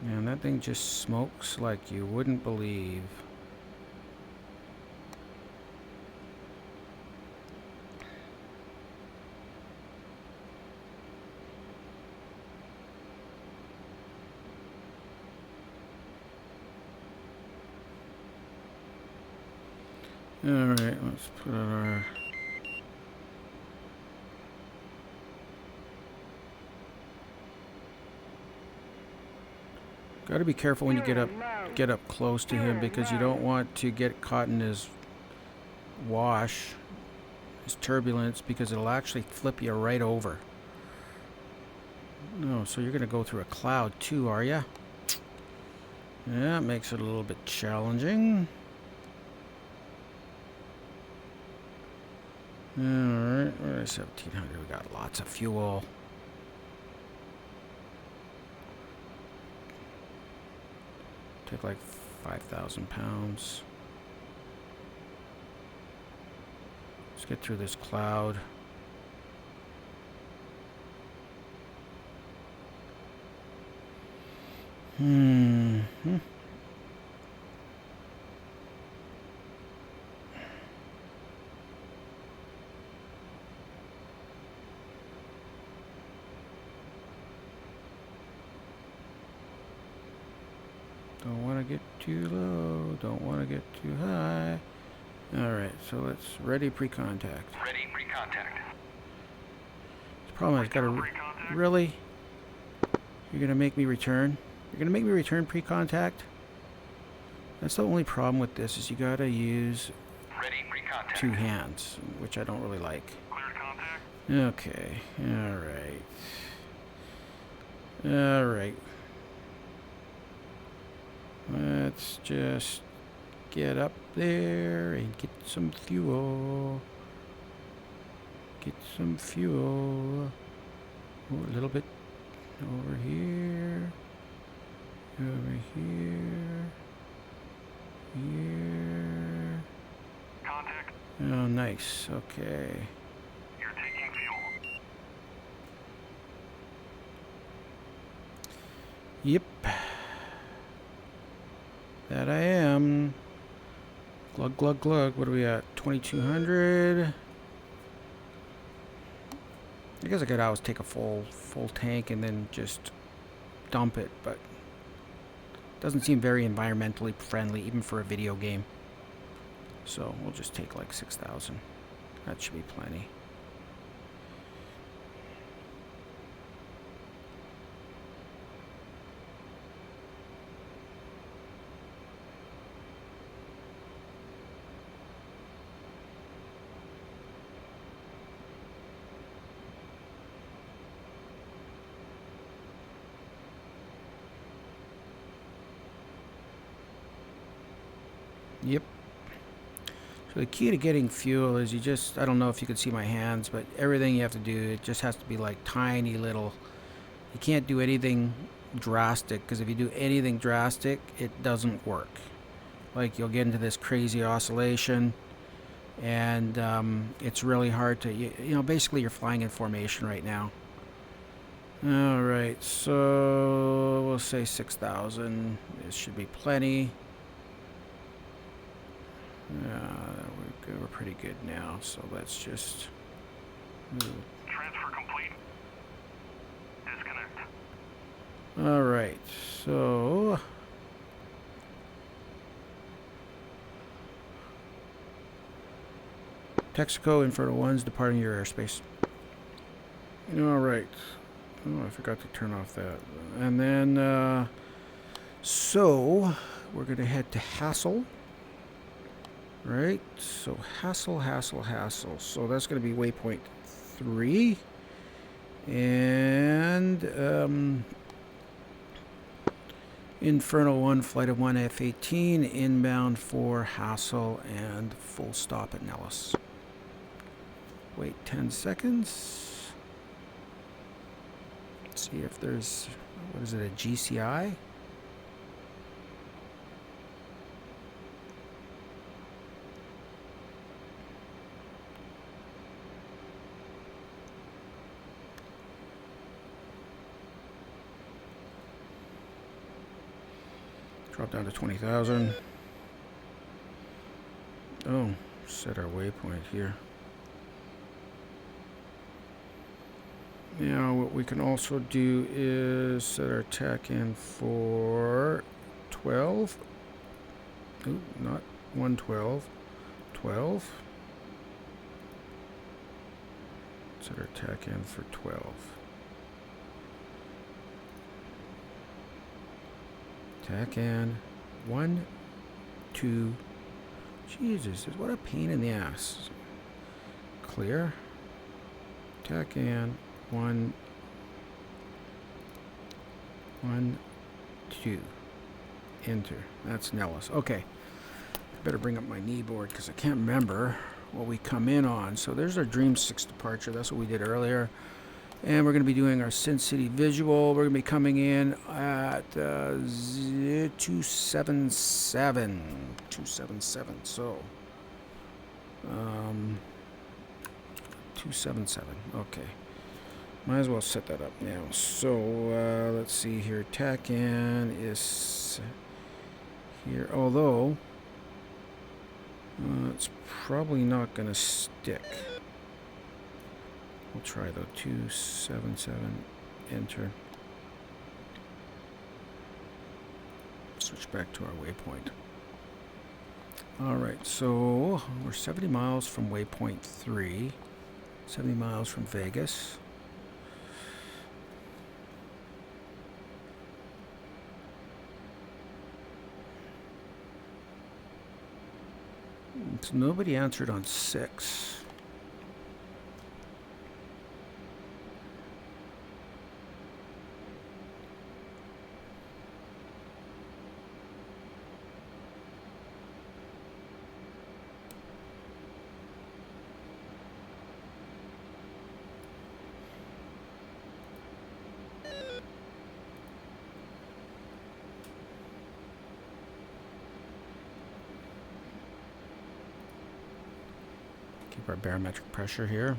Man, that thing just smokes like you wouldn't believe. Alright, let's put on our... Got to be careful when you get up close to him, because you don't want to get caught in his wash, his turbulence, because it'll actually flip you right over. No, so you're going to go through a cloud too, are you? Yeah, it makes it a little bit challenging. Alright, where's 1,700? We got lots of fuel. Take like 5,000 pounds. Let's get through this cloud. Don't want to get too low, don't want to get too high. Alright, so let's ready pre-contact. Ready pre-contact. The problem is, I've got to... Pre-contact. Really? You're going to make me return? You're going to make me return pre-contact? That's the only problem with this, is you got to use Ready pre-contact. 2 hands, which I don't really like. Cleared contact. Okay, alright. Alright. Let's just get up there and get some fuel. Get some fuel. Oh, a little bit over here. Over here. Here. Contact. Oh, nice. Okay. You're taking fuel. Yep. That I am. Glug, glug, glug. What are we at? 2200. I guess I could always take a full tank and then just dump it, but doesn't seem very environmentally friendly, even for a video game. So we'll just take like 6,000. That should be plenty. Yep. So the key to getting fuel is you just, I don't know if you can see my hands, but everything you have to do, it just has to be like tiny little, you can't do anything drastic, because if you do anything drastic, it doesn't work. Like you'll get into this crazy oscillation, and it's really hard to, you know, basically you're flying in formation right now. Alright, so we'll say 6,000. This should be plenty. We're pretty good now, so let's just Transfer complete. Disconnect. alright, so Texaco Inferno 1's departing your airspace. Alright. Oh, I forgot to turn off that. And then so we're gonna head to Hassel. Right, so Hassel. So that's going to be waypoint 3. And Inferno 1, flight of 1 F18, inbound for Hassel and full stop at Nellis. Wait 10 seconds. Let's see if there's, what is it, a GCI? Drop down to 20,000. Oh, set our waypoint here. Now what we can also do is set our tack in for 12. Ooh, not 112. 12. Set our tack in for 12. Tack in. 1, 2. Jesus, what a pain in the ass. Clear. Tack in. 1, 2. Enter. That's Nellis. Okay. Better bring up my knee board because I can't remember what we come in on. So there's our Dream 6 departure. That's what we did earlier. And we're going to be doing our Sin City visual. We're going to be coming in at 277. 277. So, 277. Okay. Might as well set that up now. So, let's see here. Tack in is here. Although, it's probably not going to stick. We'll try though. 277. Enter. Switch back to our waypoint. All right, so we're 70 miles from waypoint 3, 70 miles from Vegas. So nobody answered on 6. Keep our barometric pressure here.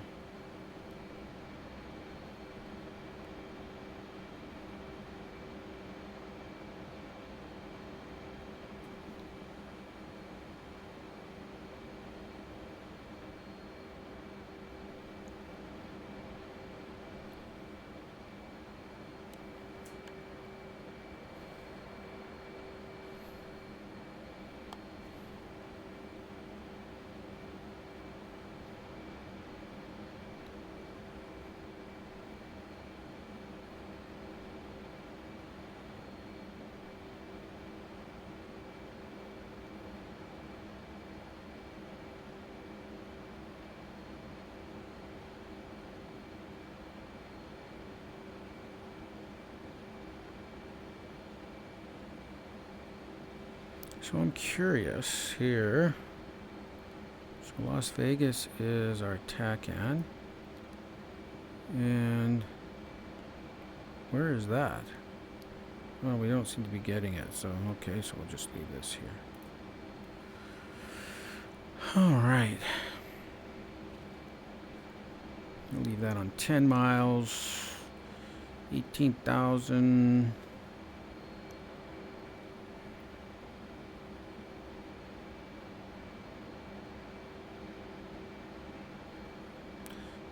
So I'm curious here. So Las Vegas is our TACAN. And where is that? Well, we don't seem to be getting it. So, okay, so we'll just leave this here. All right. I'll leave that on 10 miles. 18,000.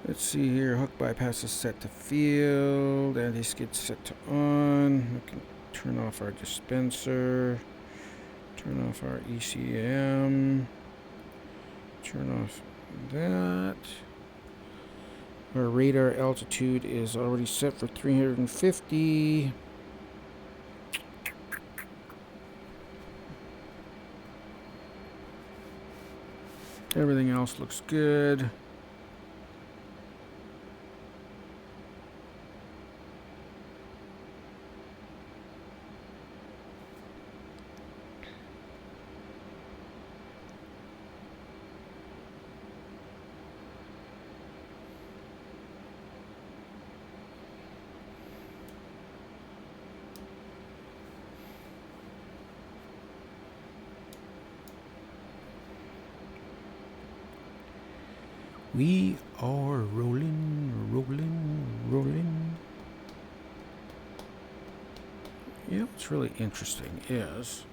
Let's see here. Hook bypass is set to field. Anti-skid set to on. We can turn off our dispenser. Turn off our ECM. Turn off that. Our radar altitude is already set for 350. Everything else looks good. We are rolling, rolling, rolling. You know what's really interesting is,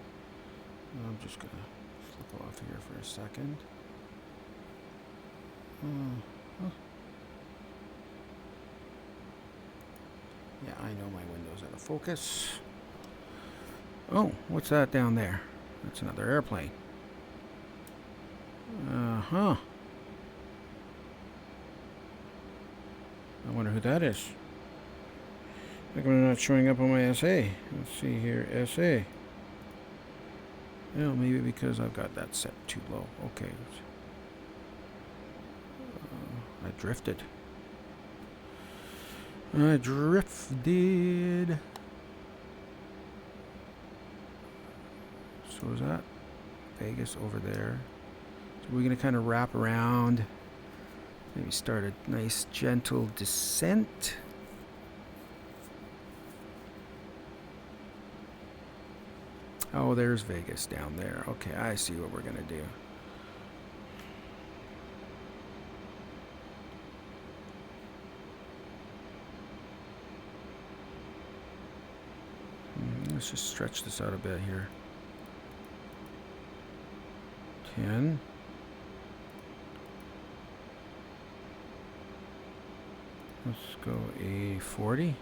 I'm just going to flip off here for a second. Yeah, I know my window's out of focus. Oh, what's that down there? That's another airplane. Uh-huh. I wonder who that is. How come they're not showing up on my SA? Let's see here, SA. Well, maybe because I've got that set too low. Okay. I drifted. I drifted. So is that Vegas over there? So we're going to kind of wrap around. Maybe start a nice gentle descent. Oh, there's Vegas down there. Okay, I see what we're gonna do. Let's just stretch this out a bit here. 10. Let's go a 40.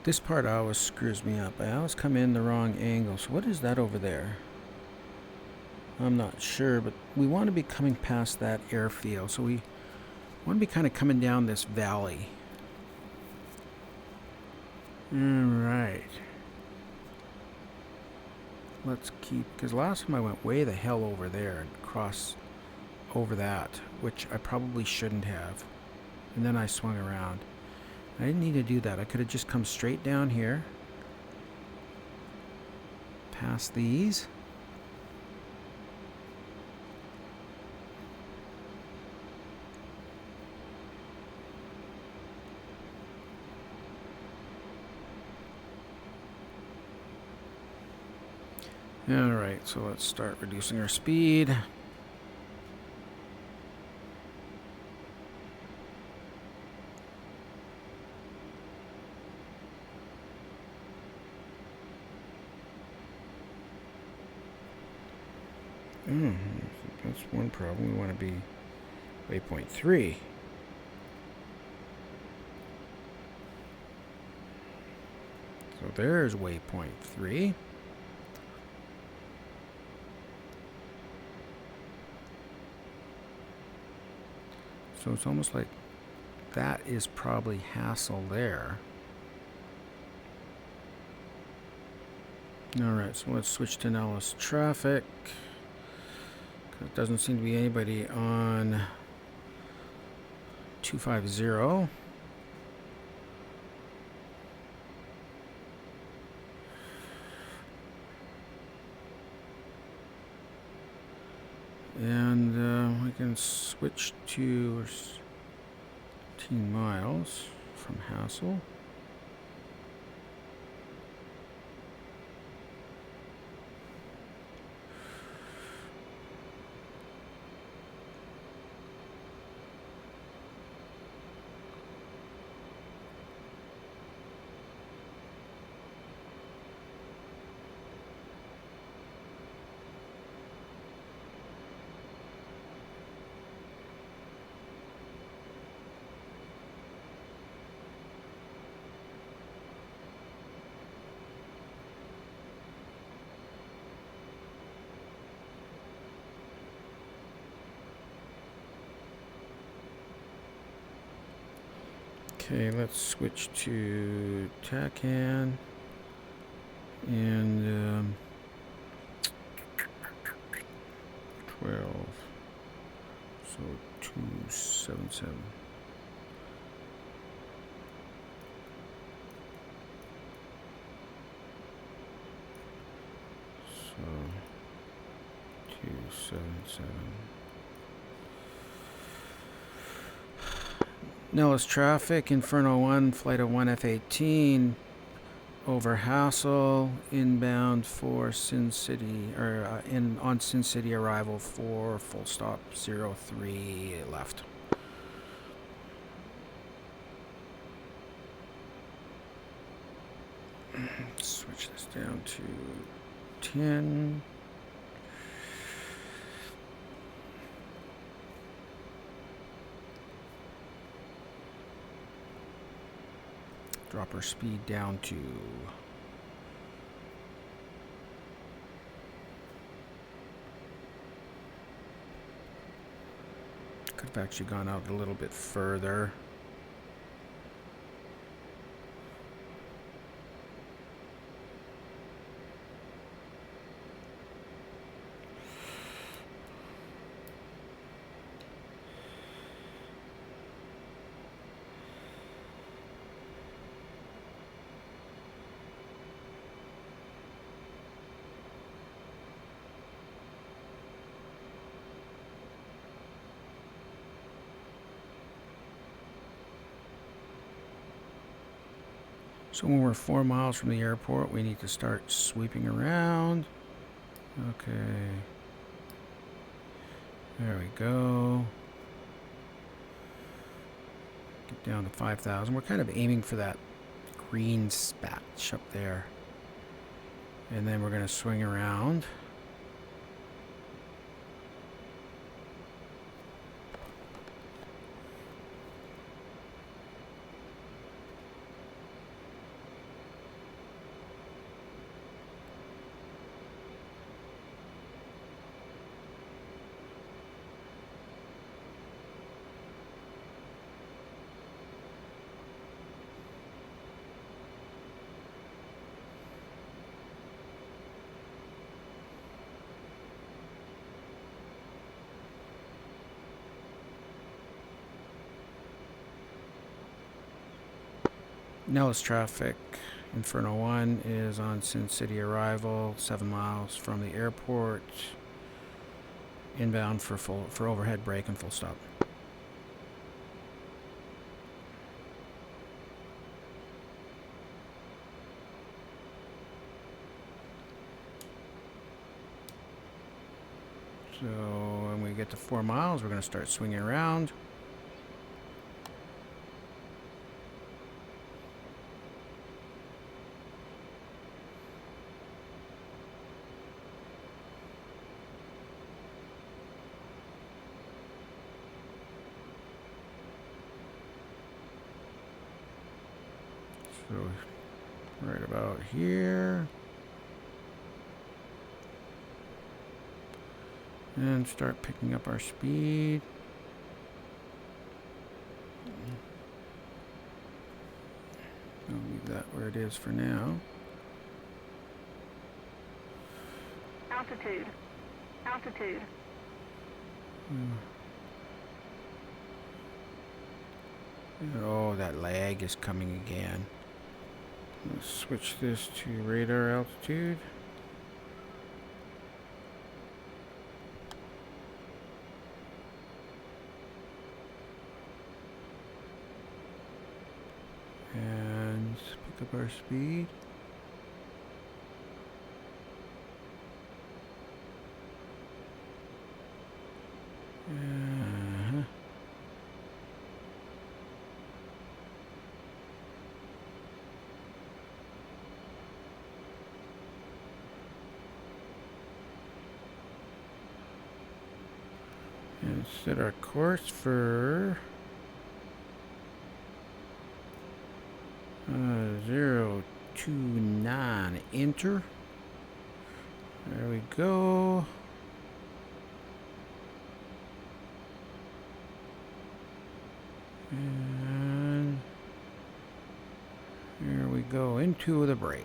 This part always screws me up. I always come in the wrong angle. So what is that over there? I'm not sure, but we want to be coming past that airfield. So we want to be kind of coming down this valley. Alright. Let's keep, because last time I went way the hell over there and crossed over that, which I probably shouldn't have. And then I swung around. I didn't need to do that. I could have just come straight down here. Past these. Alright, so let's start reducing our speed. That's one problem. We want to be waypoint 3. So there's waypoint 3. So it's almost like that is probably hassle there. Alright, so let's switch to Nellis traffic. There doesn't seem to be anybody on 250. And we can switch to 13 miles from Hassel. Okay, let's switch to TACAN and 12, so 277. So 277. Nellis traffic, Inferno 1, flight of 1 F18 over Hassel, inbound for Sin City, or on Sin City, arrival for full stop 03 left. Switch this down to 10. Drop our speed down to could have actually gone out a little bit further. So when we're 4 miles from the airport, we need to start sweeping around. Okay. There we go. Get down to 5,000. We're kind of aiming for that green patch up there. And then we're going to swing around. Nellis traffic. Inferno 1 is on Sin City arrival, 7 miles from the airport. Inbound for overhead brake and full stop. So when we get to 4 miles, we're going to start swinging around. So right about here. And start picking up our speed. I'll leave that where it is for now. Altitude. Altitude. Oh, that lag is coming again. Let's switch this to radar altitude. And pick up our speed. And set our course for 029. Enter. There we go. And here we go into the brake.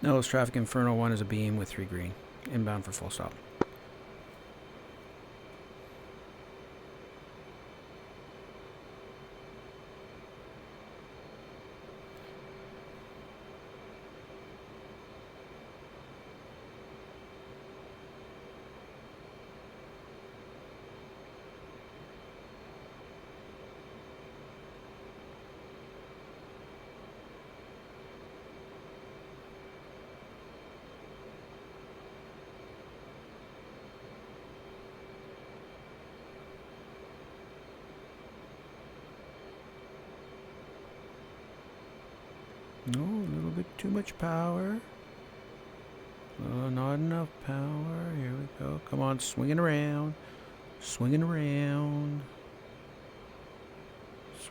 Nellis traffic Inferno 1 is a beam with 3 green. Inbound for full stop. No, a little bit too much power. Oh, not enough power. Here we go. Come on, swinging around. Swinging around.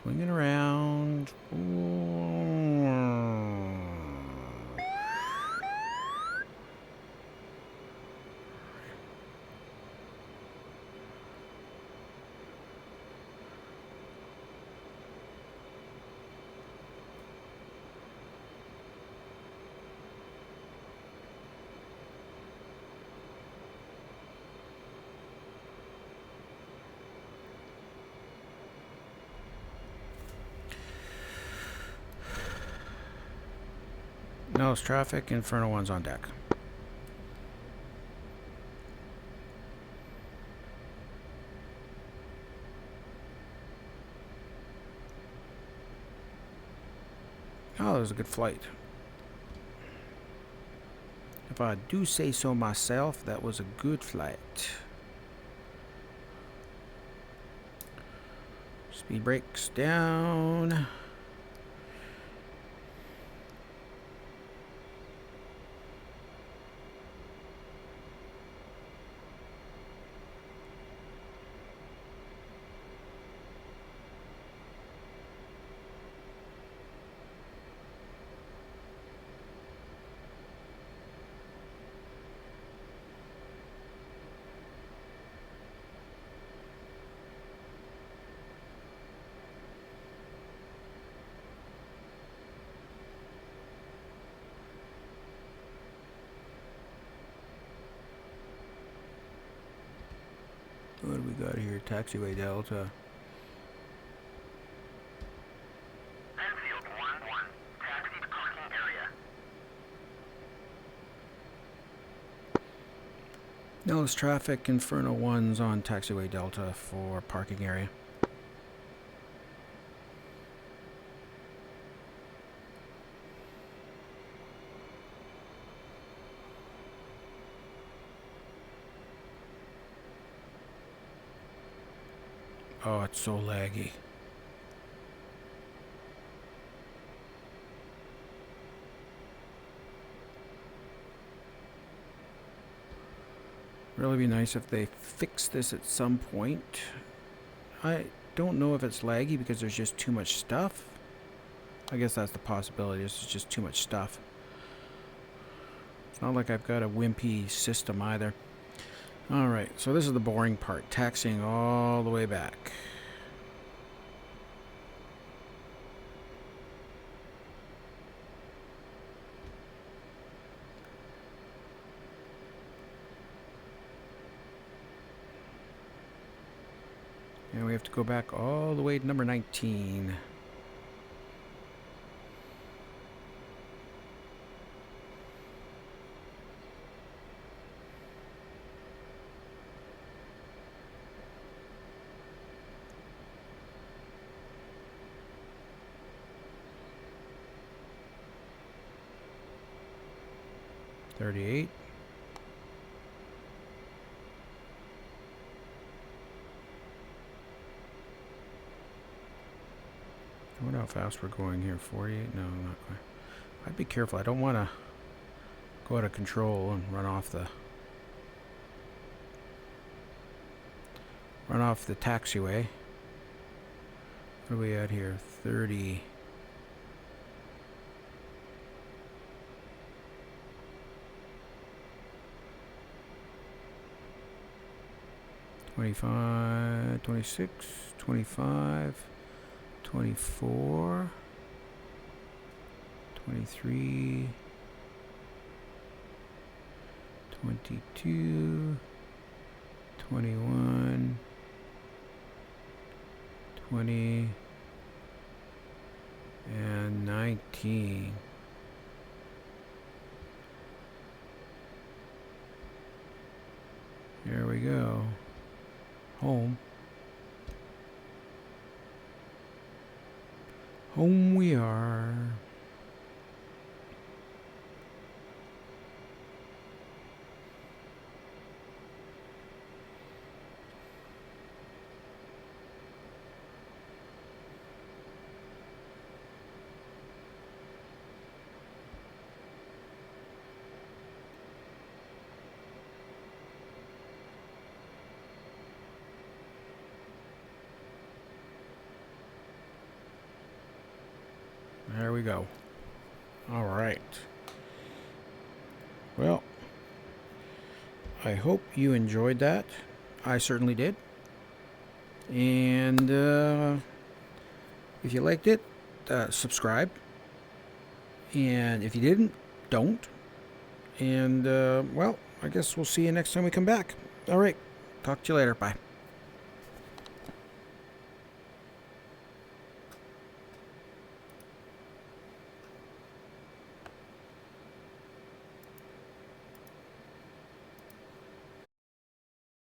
Swinging around. Now it's traffic. Inferno 1's on deck. Oh, that was a good flight. If I do say so myself, that was a good flight. Speed brakes down. What do we got here? Taxiway Delta. Enfield 1-1. Taxi to parking area. Now it's traffic. Inferno 1's on Taxiway Delta for parking area. Oh, it's so laggy. Really be nice if they fix this at some point. I don't know if it's laggy because there's just too much stuff. I guess that's the possibility. This is just too much stuff. It's not like I've got a wimpy system either. Alright, so this is the boring part. Taxiing all the way back. And we have to go back all the way to number 19. $38. I wonder how fast we're going here. 48? No, not quite. I'd be careful. I don't want to go out of control and run off the taxiway. What are we at here? 30. $25, $26, $25, $24, $23, $22, $21, $20, and $19. There we go. Home. Home we are. There we go. All right. Well, I hope you enjoyed that. I certainly did. And if you liked it, subscribe. And if you didn't, don't. And, well, I guess we'll see you next time we come back. All right. Talk to you later. Bye.